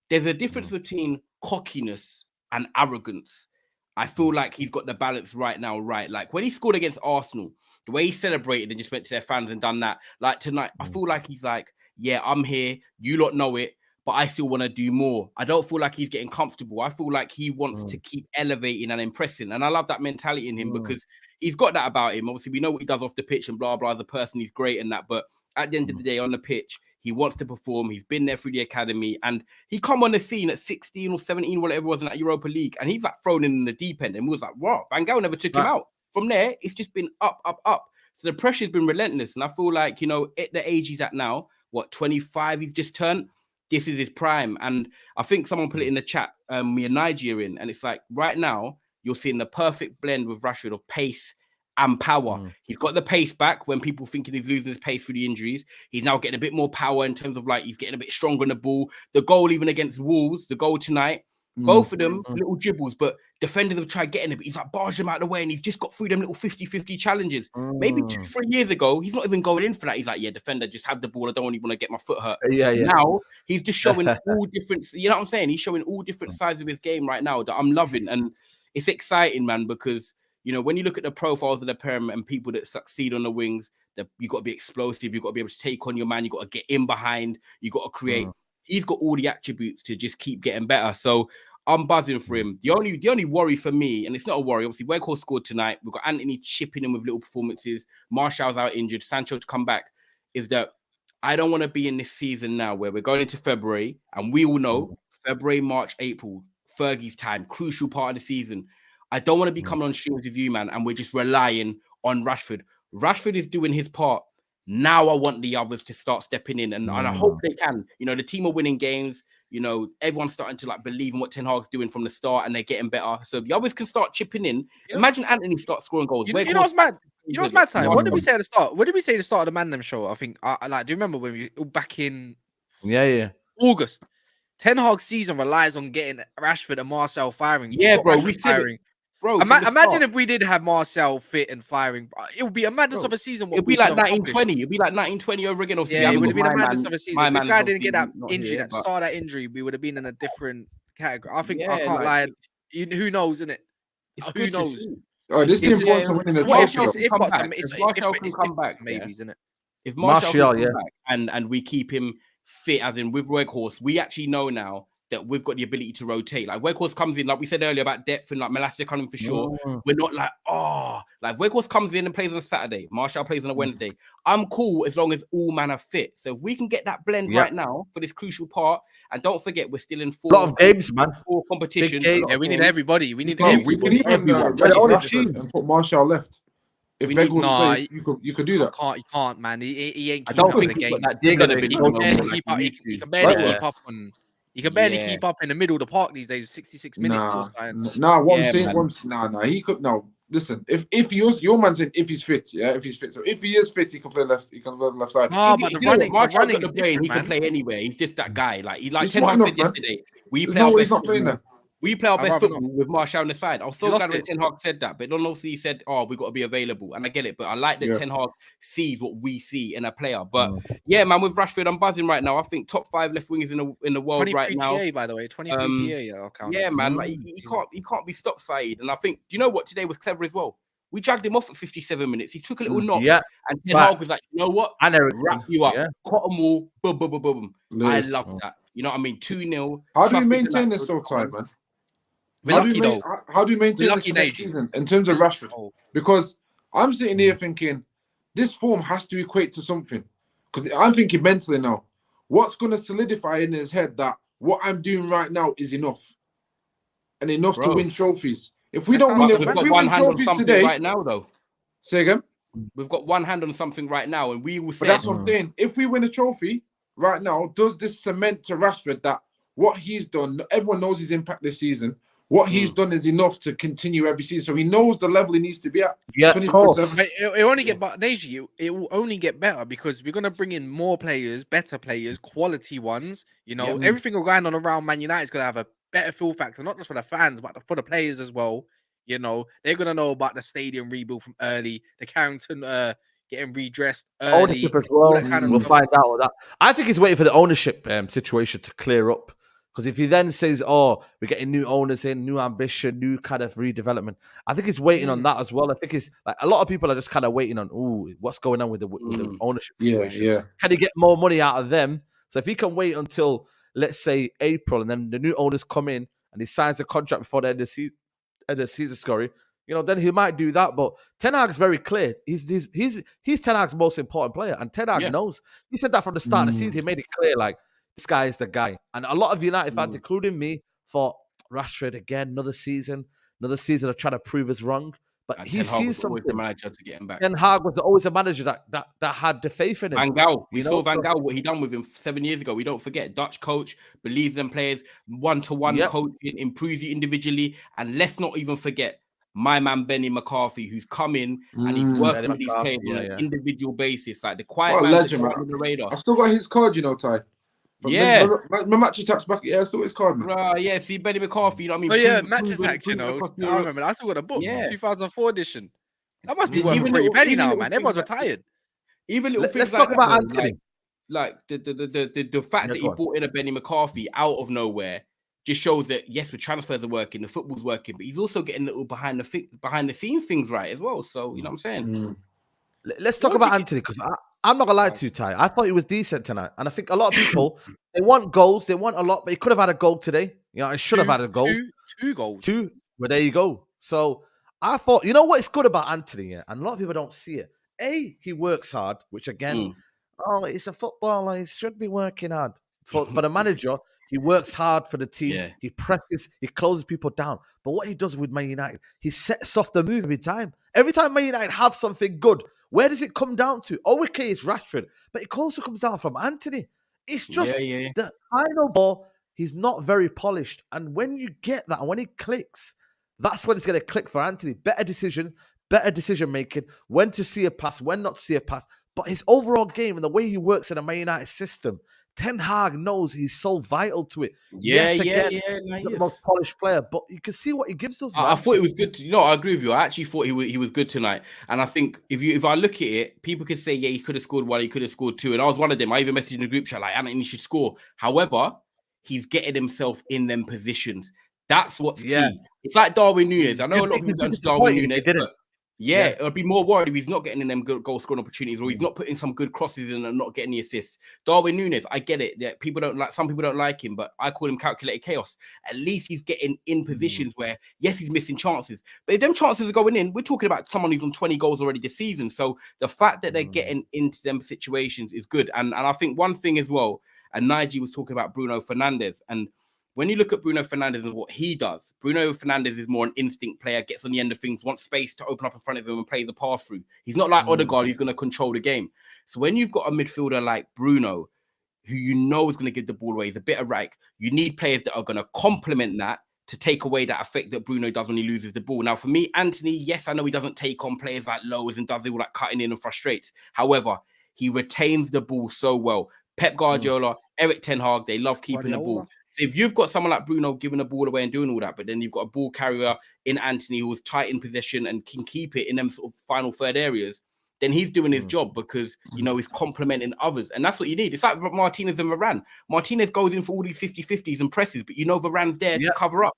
there's a difference between cockiness and arrogance. I feel like he's got the balance right now, right? Like when he scored against Arsenal, the way he celebrated and just went to their fans and done that. Like tonight, I feel like he's like, yeah, I'm here. You lot know it, but I still want to do more. I don't feel like he's getting comfortable. I feel like he wants to keep elevating and impressing. And I love that mentality in him because he's got that about him. Obviously, we know what he does off the pitch and blah, blah. As a person, he's great in that. But at the end of the day, on the pitch, He wants to perform. He's been there through the academy, and he come on the scene at 16 or 17, whatever it was in that Europa League, and he's like thrown in the deep end, and we was like, wow, Van Gaal never took him out. From there, it's just been up, up, up. So the pressure's been relentless, and I feel like, you know, at the age he's at now, 25 he's just turned, this is his prime. And I think someone put it in the chat, me and Nigerian, and it's like right now you're seeing the perfect blend with Rashford of pace and power. He's got the pace back when people thinking he's losing his pace through the injuries. He's now getting a bit more power in terms of like he's getting a bit stronger on the ball. The goal even against Wolves, the goal tonight, both of them little dribbles, but defenders have tried getting it, but he's like barged him out of the way, and he's just got through them little 50-50 challenges. Maybe 2-3 years ago, he's not even going in for that. He's like, yeah, defender, just have the ball. I don't even want to get my foot hurt. Now he's just showing all different, you know what I'm saying? He's showing all different sides of his game right now that I'm loving. And it's exciting, man, because, you know, when you look at the profiles of the pyramid and people that succeed on the wings, that you got to be explosive, you got to be able to take on your man, you got to get in behind, you got to create. He's got all the attributes to just keep getting better. So I'm buzzing for him. The only worry for me, and it's not a worry, obviously, Weghorst scored tonight. We've got Anthony chipping in with little performances. Martial's out injured. Sancho to come back. Is that I don't want to be in this season now where we're going into February, and we all know February, March, April, Fergie's time, crucial part of the season. I don't want to be coming on streams with you, man, and we're just relying on Rashford. Rashford is doing his part. Now I want the others to start stepping in, and I hope they can. You know, the team are winning games. You know, everyone's starting to like believe in what Ten Hag's doing from the start, and they're getting better. So the others can start chipping in. Imagine Anthony start scoring goals. You know what's mad? You know what's mad, Ty? What did we say at the start? What did we say at the start of the Mandem show? I think, like, do you remember when we back in August? Ten Hag's season relies on getting Rashford and Marcel firing. Yeah, bro, we firing. Bro, imagine if we did have Marcel fit and firing. It would be a madness of a season. It'd be like 1920. It'd be like 1920 over again. Yeah, it would have been a madness of a season. If this guy didn't get that injury, that start that injury, we would have been in a different category. I think I can't lie. Who knows, innit? Who knows? Oh, this is important to winning the trophy. If Martial can come back, maybe, isn't it? If Martial can come back and we keep him fit, as in with Weghorst, we actually know now that we've got the ability to rotate. Like Weghorst comes in, like we said earlier about depth and like Malacia coming for sure. We're not like, like Weghorst comes in and plays on a Saturday. Martial plays on a Wednesday. I'm cool as long as all man are fit. So if we can get that blend right now for this crucial part, and don't forget, we're still in 4 lot of games, man. 4 competitions. Yeah, we need everybody. We need we can even and put Martial left. If Weghorst plays, you could do that. You can't, man. He ain't keeping up with the game. He can barely keep up on. You can barely keep up in the middle of the park these days, 66 minutes or something. What I'm saying, he could. No, listen. If your man said if he's fit, if he's fit. So if he is fit, he can play left. He can play left side. No, but the running, the brain, he can play anywhere. He's just that guy. Like Ten Hag said yesterday, we play our best football. We play our best football with Martial on the side. I was so glad when Ten Hag said that, but then also he said, "Oh, we got to be available," and I get it. But I like that Ten Hag sees what we see in a player. But yeah, man, with Rashford, I'm buzzing right now. I think top 5 left wingers in the world right now. 23 GA, by the way, 23 GA. I'll count. Yeah, man, like he can't be stopped, Saeed. And I think, do you know what today was clever as well? We dragged him off at 57 minutes. He took a little knock, and Ten Hag was like, "You know what? And wrap you up, cotton wool, boom, boom, boom, boom." I love that. You know what I mean? 2-0. How do you maintain this still time, man? How do you maintain this next season in terms of Rashford? Because I'm sitting here thinking this form has to equate to something. Because I'm thinking mentally now, what's going to solidify in his head that what I'm doing right now is enough and enough to win trophies. If we don't win, if we win trophies today, right now though, say again. We've got one hand on something right now, and we will say. But that's what I'm saying. If we win a trophy right now, does this cement to Rashford that what he's done? Everyone knows his impact this season. What he's done is enough to continue every season, so he knows the level he needs to be at. Yeah, of course. It only get better. It will only get better because we're gonna bring in more players, better players, quality ones. You know, everything going on around Man United is gonna have a better feel factor, not just for the fans, but for the players as well. You know, they're gonna know about the stadium rebuild from early, the Carrington getting redressed early. Ownership as well. We'll find out all that. I think he's waiting for the ownership situation to clear up. Because if he then says, "Oh, we're getting new owners in, new ambition, new kind of redevelopment," I think he's waiting on that as well. I think it's like a lot of people are just kind of waiting on, what's going on with the ownership situation? Yeah. Can he get more money out of them? So if he can wait until, let's say, April, and then the new owners come in and he signs a contract before the end of the season, then he might do that. But Ten Hag's very clear. He's Ten Hag's most important player, and Ten Hag knows. He said that from the start of the season. He made it clear, like, this guy is the guy. And a lot of United fans, including me, thought Rashford again, another season of trying to prove us wrong. But he sees something. The manager to get him back. Ten Hag was always a manager that had the faith in him. Van Gaal, we saw Van Gaal, what he done with him 7 years ago. We don't forget, Dutch coach, believes in players, one-to-one coaching, improves you individually. And let's not even forget my man Benny McCarthy, who's come in and he's working with these players on an individual basis. Like the quiet man legend, on the radar. I still got his card, Ty. My match attacks back. Yeah, I still got his card, man. See Benny McCarthy, you know what I mean? Oh, match attacks, I remember. I still got a book, 2004 edition. That must be worth a pretty penny now, man. Everyone's retired. Even little things let's talk about Anthony. Like the fact that he brought in a Benny McCarthy out of nowhere just shows that yes, the transfers are working, the football's working, but he's also getting little behind the scenes things right as well. So you know what I'm saying. Let's talk about Anthony, because I'm not gonna lie to you, Ty. I thought he was decent tonight, and I think a lot of people they want goals, they want a lot, but he could have had a goal today. He should have had a goal. Two goals. Well, there you go. So I thought, you know what is good about Anthony, and a lot of people don't see it. He works hard, which again, he's a footballer. He should be working hard. For the manager, he works hard for the team. Yeah. He presses, he closes people down. But what he does with Man United, he sets off the move every time. Every time Man United have something good, where does it come down to? Okay, it's Rashford, but it also comes down from Anthony. It's just the final ball. He's not very polished. And when you get that, and when he clicks, that's when it's going to click for Anthony. Better decision making, when to see a pass, when not to see a pass. But his overall game and the way he works in a Man United system, Ten Hag knows he's so vital to it. The most polished player, but you can see what he gives us. I thought it was good. I agree with you. I actually thought he was good tonight. And I think if I look at it, people could say, he could have scored one, he could have scored two. And I was one of them. I even messaged in the group chat, like, Anthony should score. However, he's getting himself in them positions. That's what's key. It's like Darwin Núñez. I know a lot of people don't Darwin Núñez, but I'd be more worried if he's not getting in them good goal scoring opportunities, or he's not putting some good crosses in and not getting the assists. Darwin Núñez, I get it. Yeah, some people don't like him, but I call him calculated chaos. At least he's getting in positions where, yes, he's missing chances. But if them chances are going in, we're talking about someone who's on 20 goals already this season. So the fact that they're getting into them situations is good. And I think one thing as well, and Nigel was talking about Bruno Fernandes, and when you look at Bruno Fernandes and what he does, Bruno Fernandes is more an instinct player, gets on the end of things, wants space to open up in front of him and play the pass through. He's not like Odegaard, who's going to control the game. So when you've got a midfielder like Bruno, who you know is going to give the ball away, is a bit erratic, you need players that are going to complement that to take away that effect that Bruno does when he loses the ball. Now, for me, Anthony, yes, I know he doesn't take on players like Lowe's and does all that cutting in and frustrates. However, he retains the ball so well. Pep Guardiola, Eric Ten Hag, they love keeping the ball. So if you've got someone like Bruno giving the ball away and doing all that, but then you've got a ball carrier in Anthony who's tight in possession and can keep it in them sort of final third areas, then he's doing his job because, he's complementing others. And that's what you need. It's like Martinez and Varane. Martinez goes in for all these 50-50s and presses, but Varane's there to cover up.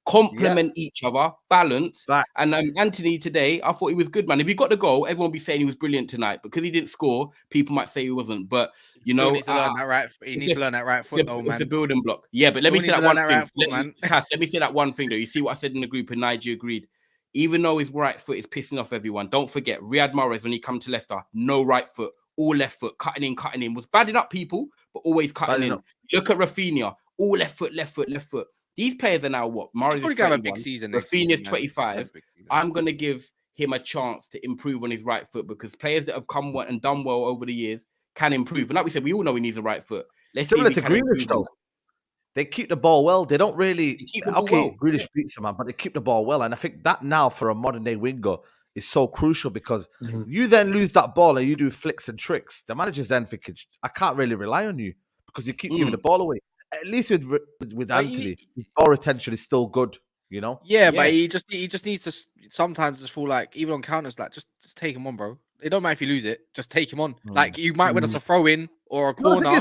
Complement each other, balance. And Anthony today, I thought he was good, man. If he got the goal, everyone would be saying he was brilliant tonight. Because he didn't score, people might say he wasn't. But, he needs to learn that right. He needs to learn that right foot, though, man. It's a building block. Yeah, but let me say that one thing. Let me say that one thing, though. You see what I said in the group, and Nigel agreed. Even though his right foot is pissing off everyone, don't forget, Riyad Mahrez, when he come to Leicester, no right foot, all left foot, cutting in, was badding up people, but always cutting in. Look at Rafinha, all left foot. These players are now what? Mahrez is 21, a big season. Rafinha's 25. I'm going to give him a chance to improve on his right foot because players that have come and done well over the years can improve. And like we said, we all know he needs a right foot. Similar to Grealish, though. They keep the ball well. They don't really... Grealish beats him, man, but they keep the ball well. And I think that now for a modern-day winger is so crucial because you then lose that ball and you do flicks and tricks. The manager's then thinking, I can't really rely on you because you keep giving the ball away. At least with Anthony, his ball retention is still good, Yeah, but he just needs to sometimes just feel like, even on counters, like just take him on, bro. It don't matter if you lose it, just take him on. Like you might win us a throw in or a corner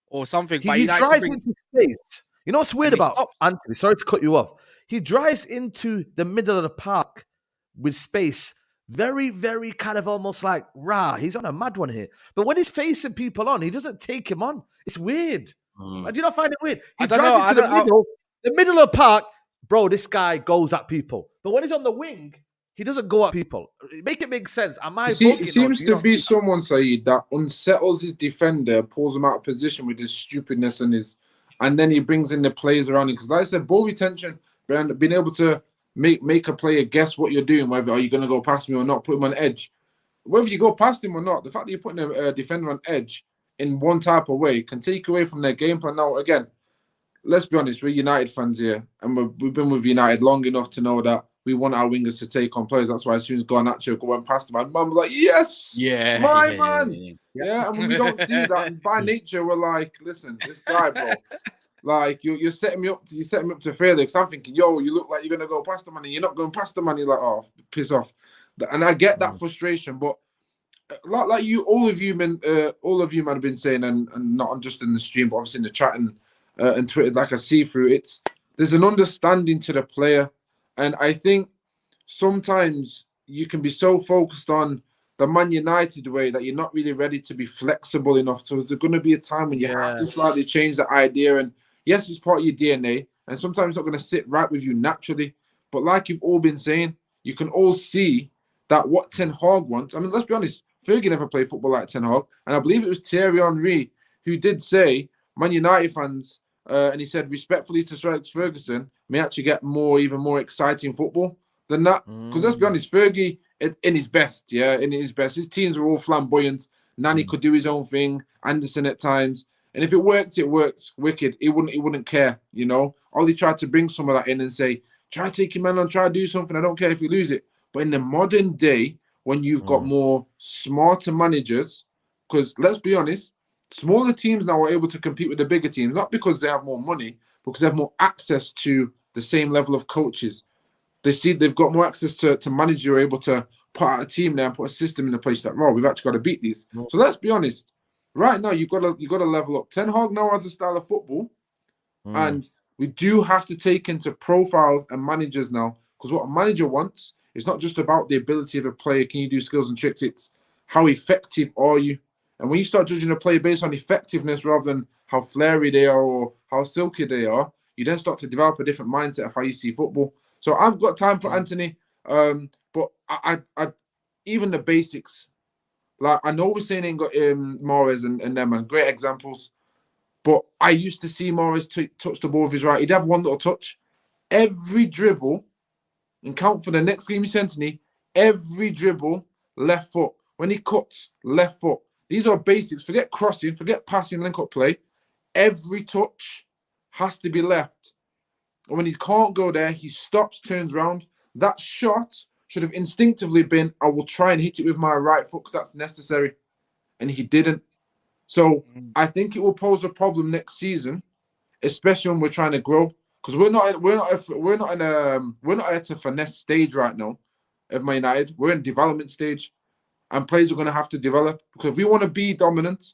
or something. But he drives into space. You know what's weird about Anthony? Sorry to cut you off. He drives into the middle of the park with space. Very, very kind of almost like, he's on a mad one here. But when he's facing people on, he doesn't take him on. It's weird. Do you not find it weird? He drives into the middle of the park, bro, this guy goes at people. But when he's on the wing, he doesn't go at people. Make it make sense. Am I You see, bugging it seems or do you to not be see that? someone, Saeed, that unsettles his defender, pulls him out of position with his stupidness and then he brings in the players around him. Because like I said, ball retention, being able to make a player guess what you're doing, whether are you going to go past me or not, put him on edge. Whether you go past him or not, the fact that you're putting a defender on edge in one type of way can take away from their game plan. Now, again, let's be honest, we're United fans here, and we've been with United long enough to know that we want our wingers to take on players. That's why as soon as Garnacho went past him, my mum was like, yes, my man. Yeah, and when we don't see that, by nature, we're like, listen, this guy, bro, like you're setting me up to fail. Because I'm thinking, yo, you look like you're gonna go past the man, and you're not going past the man. You're like, oh, piss off. And I get that frustration, but like you, all of you man have been saying, and not just in the stream, but obviously in the chat and Twitter, like I see through, there's an understanding to the player. And I think sometimes you can be so focused on the Man United way that you're not really ready to be flexible enough. So there's going to be a time when you have to slightly change the idea. And yes, it's part of your DNA. And sometimes it's not going to sit right with you naturally. But like you've all been saying, you can all see that what Ten Hag wants. I mean, let's be honest, Fergie never played football like Ten Hag. And I believe it was Thierry Henry who did say, Man United fans, and he said, respectfully to Sir Alex Ferguson, may actually get even more exciting football than that. Because let's be honest, Fergie, in his best, his teams were all flamboyant. Nani could do his own thing, Anderson at times. And if it worked, it worked wicked. He wouldn't care, you know. Ollie tried to bring some of that in and say, try to take your man on, try to do something. I don't care if you lose it. But in the modern day, when you've got more smarter managers, because let's be honest, smaller teams now are able to compete with the bigger teams, not because they have more money, because they have more access to the same level of coaches. They see they've got more access to managers who are able to put out a team there and put a system in the place that, we've actually got to beat these. So let's be honest. Right now, you've got to level up. Ten Hag now has a style of football, and we do have to take into profiles and managers now, because what a manager wants is not just about the ability of a player. Can you do skills and tricks? It's how effective are you? And when you start judging a player based on effectiveness rather than how flary they are or how silky they are, you then start to develop a different mindset of how you see football. So I've got time for Anthony, but I even the basics. Like I know we're saying ain't got Mahrez and them and great examples, but I used to see Mahrez touch the ball with his right. He'd have one little touch. Every dribble, and count for the next game you sent to me, every dribble, left foot. When he cuts, left foot. These are basics. Forget crossing, forget passing, link-up play. Every touch has to be left. And when he can't go there, he stops, turns around. That shot should have instinctively been, I will try and hit it with my right foot because that's necessary. And he didn't. So I think it will pose a problem next season, especially when we're trying to grow. Because we're not at a finesse stage right now of Man United. We're in development stage. And players are going to have to develop. Because if we want to be dominant,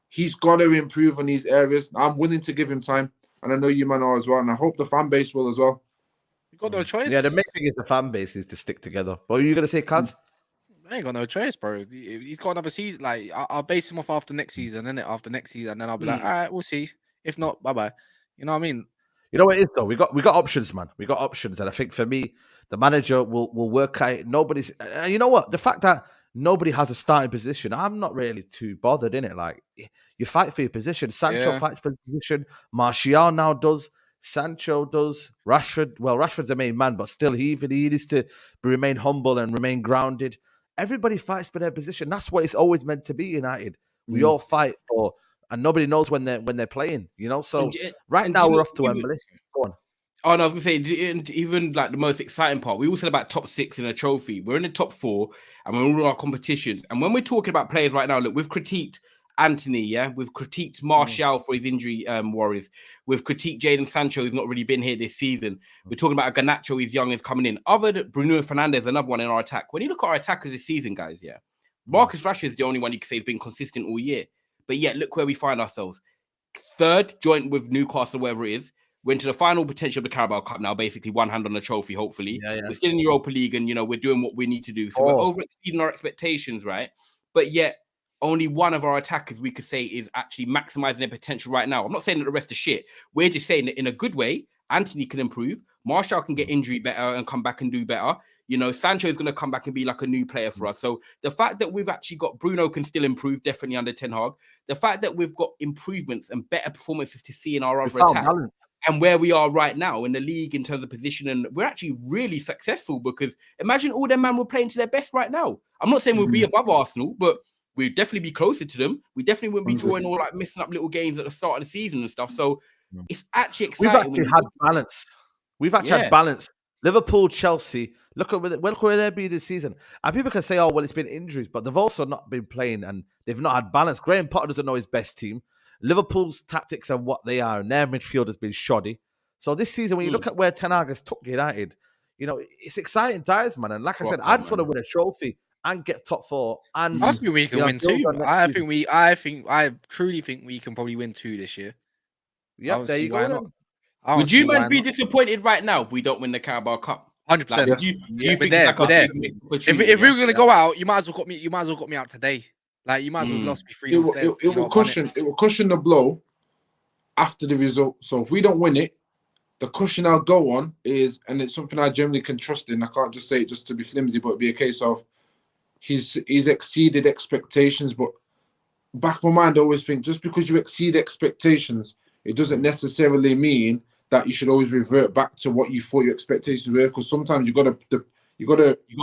he's got to improve on these areas. I'm willing to give him time. And I know you man are as well. And I hope the fan base will as well. You got no choice. Yeah, the main thing is the fan base is to stick together. What are you going to say, Kaz? I ain't got no choice, bro. He's got another season. Like, I'll base him off after next season, innit? After next season. And then I'll be like, all right, we'll see. If not, bye-bye. You know what I mean? You know what it is, though? We got options, man. We got options. And I think for me, the manager will work out. Nobody's... you know what? The fact that nobody has a starting position, I'm not really too bothered, in it. Like, you fight for your position. Sancho fights for his position. Martial now does. Sancho does. Rashford, well, Rashford's the main man, but still, he needs to remain humble and remain grounded. Everybody fights for their position. That's what it's always meant to be, United. We all fight for, and nobody knows when they're playing, you know? So right now, we're off to Wembley. Go on. Oh, no, I was going to say, and even like the most exciting part, we all said about top 6 in a trophy. We're in the top 4, and we're in all our competitions. And when we're talking about players right now, look, we've critiqued Anthony, yeah? We've critiqued Martial for his injury worries. We've critiqued Jadon Sancho, who's not really been here this season. We're talking about Garnacho, he's young, is coming in. Other than Bruno Fernandes, another one in our attack. When you look at our attackers this season, guys, yeah, Marcus Rashford is the only one you can say has been consistent all year. But yet, look where we find ourselves. 3rd, joint with Newcastle, wherever it is. We're into the final potential of the Carabao Cup now, basically one hand on the trophy, hopefully. We're still in Europa League and, you know, we're doing what we need to do. So we're over-exceeding our expectations, right? But yet, only one of our attackers we could say is actually maximizing their potential right now. I'm not saying that the rest are shit. We're just saying that in a good way, Anthony can improve. Martial can get injury better and come back and do better. You know, Sancho is going to come back and be like a new player for us. So the fact that we've actually got Bruno can still improve, definitely under Ten Hag. The fact that we've got improvements and better performances to see in our other attack and where we are right now in the league in terms of position, and we're actually really successful because imagine all them man were playing to their best right now. I'm not saying we'll be above Arsenal, but we'd definitely be closer to them. We definitely wouldn't be drawing or like missing up little games at the start of the season and stuff. So it's actually exciting. We've actually had balance. We've actually had balance. Liverpool, Chelsea, look where they've been this season. And people can say, oh, well, it's been injuries, but they've also not been playing and they've not had balance. Graham Potter doesn't know his best team. Liverpool's tactics and what they are, and their midfield has been shoddy. So this season, when you look at where Ten Hag has took United, you know, it's exciting times, man. And like I said, I just want to win a trophy and get top 4. And I think we can win 2. I truly think we can probably win 2 this year. Yeah, there you go. Would you man be disappointed right now if we don't win the Carabao Cup? 100%. Like, do you think there, like if we were gonna go out, you might as well got me. You might as well got me out today. Like you might as well lost me 3-0. It will cushion the blow after the result. So if we don't win it, the cushion I'll go on is, and it's something I generally can trust in. I can't just say it just to be flimsy, but it'd be a case of he's exceeded expectations. But back of my mind, I always think just because you exceed expectations, it doesn't necessarily mean that you should always revert back to what you thought your expectations were, because sometimes you gotta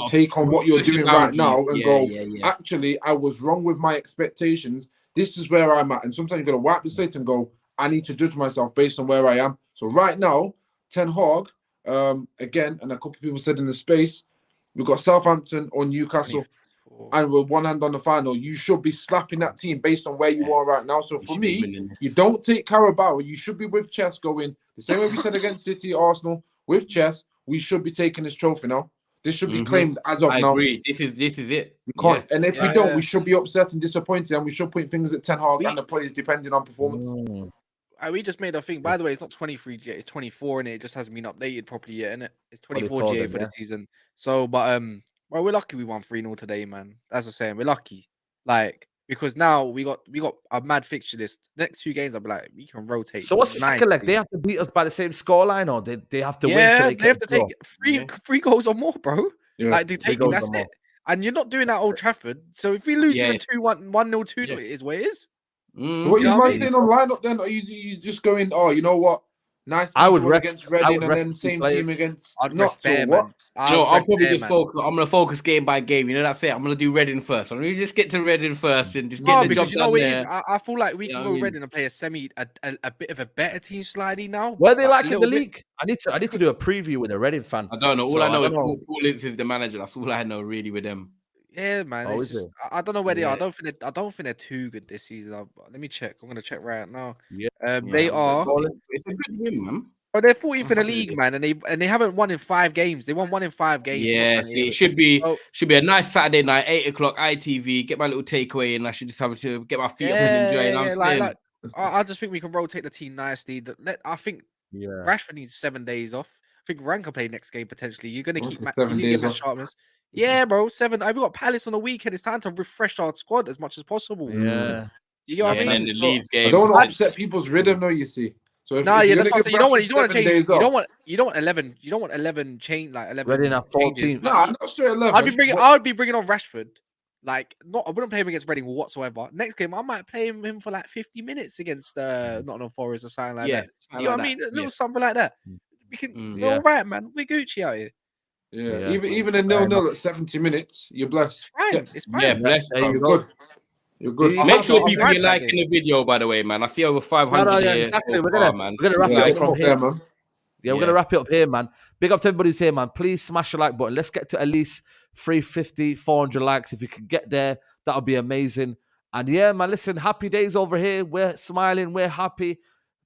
take on what you're doing right now and actually, I was wrong with my expectations. This is where I'm at. And sometimes you gotta wipe the slate and go, I need to judge myself based on where I am. So right now, Ten Hag, again, and a couple of people said in the space, we've got Southampton or Newcastle, and with one hand on the final, you should be slapping that team based on where you are right now. So for me, you don't take Carabao. You should be with chess going the same way we said against City, Arsenal. With chess, we should be taking this trophy now. This should be claimed as of now. I agree. This is it. We can't. And if we don't, we should be upset and disappointed, and we should point fingers at Ten Hag and the players depending on performance. We just made a thing. By the way, it's not 23 yet. It's 24, and it just hasn't been updated properly yet, innit? It's 24 GA for the season. So, but well, we're lucky we won 3-0 today, man. That's what I'm saying. We're lucky, like because now we got a mad fixture list. Next 2 games, I'll be like, we can rotate. So what's the second leg? They have to beat us by the same scoreline, or they have to win? They have to take three goals or more, bro. Yeah. Like they take that's it. And you're not doing that at Old Trafford. So if we lose even 2-1, 1-0, 2, it is what it is. What you might saying on lineup then? Or you just going, oh, you know what? Nice. I would rest against Reading and then same team against. Not so what? I'll probably just focus. I'm gonna focus game by game. You know, that's it. I'm gonna do Reading first. I'm gonna just get to Reading first and just get the job done there. I feel like we can go Reading and play a bit of a better team slightly now. Where they like in the league? I need to do a preview with a Reading fan. I don't know. All I know is Paul Ince is the manager. That's all I know really with them. Yeah, man. I don't know where they are. I don't think they're too good this season. Let me check. I'm gonna check right now. They are. It's a good win, man. Oh, they're 14th in the league, man, and they haven't won in 5 games. They won 1 in 5 games. Yeah, see, it should be a nice Saturday night, 8:00 ITV. Get my little takeaway, and I should just have to get my feet up and enjoy. I just think we can rotate the team nicely. I think Rashford needs 7 days off. I think Rank can play next game potentially. You're gonna keep 7 days off. Sharpness. Yeah, bro, 7. I've got Palace on the weekend. It's time to refresh our squad as much as possible. Yeah, you know what I mean? The Leeds game. I don't want to upset people's rhythm, though. You see. So that's what you don't want to change. You don't want 11. You don't want 11 change like 11. Reading at 14. No, not straight 11. I would be bringing on Rashford. Like, I wouldn't play him against Reading whatsoever. Next game, I might play him for like 50 minutes against Nottingham Forest or something like that. You know what I mean? A little something like that. We can. All right, man. We're Gucci out here. Yeah. Even a 0-0 at 70 minutes, you're blessed. It's fine. Yeah, blessed. You're good. You're good. Make sure people be liking the video, by the way, man. I see over 500 here. Exactly. We're gonna wrap it up from here, man. We're gonna wrap it up here, man. Big up to everybody who's here, man. Please smash the like button. Let's get to at least 350, 400 likes. If you can get there, that'll be amazing. And yeah, man, listen, happy days over here. We're smiling, we're happy,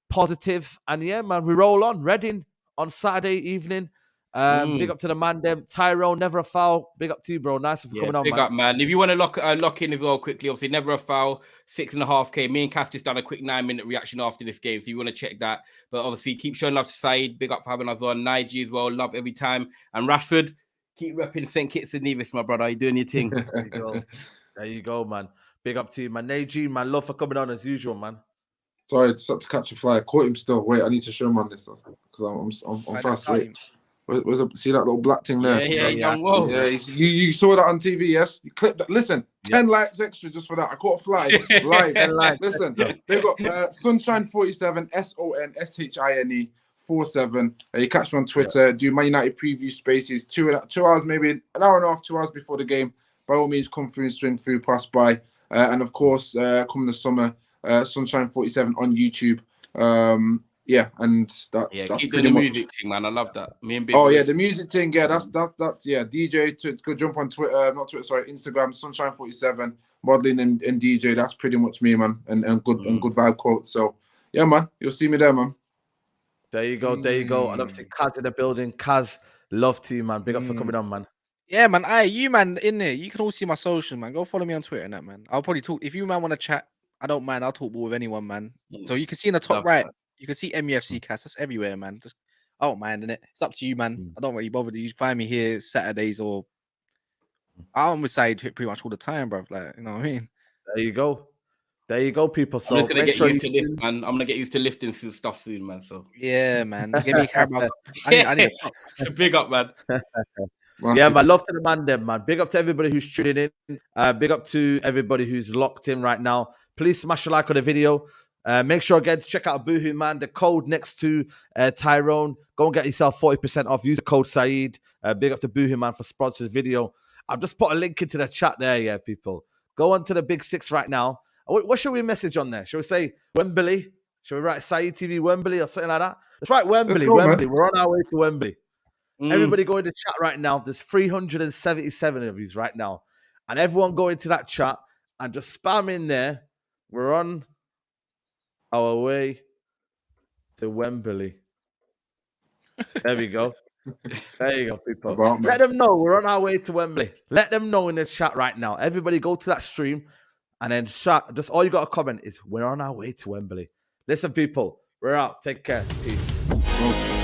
positive. And yeah, man, we roll on. Reading on Saturday evening. Big up to the Mandem. Tyrone, never a foul. Big up to you, bro. Nice for coming on, man. Big up, man. If you want to lock in as well quickly, obviously, never a foul, 6.5K. Me and Cass just done a quick 9-minute reaction after this game, so you want to check that. But obviously, keep showing love to Saeed. Big up for having us on. Nige as well. Love every time. And Rashford, keep repping St. Kitts and Nevis, my brother. You're doing your thing. There you go, man. Big up to you, man. Nige, man. Love for coming on as usual, man. Sorry, just had to catch a fly. I caught him still. Wait, I need to show him on this because I'm fast. Wait. See that little black thing there? Yeah, young Wolf. Yeah, you saw that on TV, yes? You clipped that. Listen, 10 likes extra just for that. I caught a fly live. Listen, they got Sunshine 47, SONSHINE 47. You catch me on Twitter. Do Man United preview spaces 2 hours, maybe an hour and a half, 2 hours before the game. By all means, come through and swing through, pass by. And of course, come the summer, Sunshine 47 on YouTube. Yeah, and that's keep pretty doing the much. music thing, man. I love that. Me and Big. Oh yeah, the music thing. Yeah, that's DJ to go jump on Twitter, not Twitter, sorry, Instagram, Sunshine 47, modeling and DJ. That's pretty much me, man, and good vibe quotes. So yeah, man, you'll see me there, man. There you go. And obviously, Kaz in the building. Kaz, love to you, man. Big up for coming on, man. Yeah, man. You man in there. You can all see my social, man. Go follow me on Twitter and that, man. I'll probably talk if you man want to chat. I don't mind. I'll talk ball with anyone, man. So you can see in the top right. You can see MUFC cast. That's everywhere, man. Just, I don't mind, innit? It's up to you, man. I don't really bother. You find me here Saturdays or I'm with Said pretty much all the time, bro. Like, you know what I mean? There you go, people. So I'm just gonna get used to this, man. I'm gonna get used to lifting stuff soon, man. So yeah, man. Give me a camera. I need a big up, man. Yeah, man. Love to the Mandem, man. Big up to everybody who's tuning in. Big up to everybody who's locked in right now. Please smash a like on the video. Make sure again to check out Boohoo Man. The code next to Tyrone. Go and get yourself 40% off. Use the code Saeed. Big up to Boohoo Man for sponsoring the video. I've just put a link into the chat there, yeah, people. Go on to the Big Six right now. What should we message on there? Shall we say Wembley? Shall we write Saeed TV Wembley or something like that? Let's write Wembley. Wembley. Man. We're on our way to Wembley. Everybody go in the chat right now. There's 377 of you right now. And everyone go into that chat and just spam in there. We're on our way to Wembley. There we go. There you go, people. Let them know we're on our way to Wembley. Let them know in the chat right now. Everybody go to that stream and then chat. Just all you got to comment is we're on our way to Wembley. Listen, people, we're out. Take care. Peace.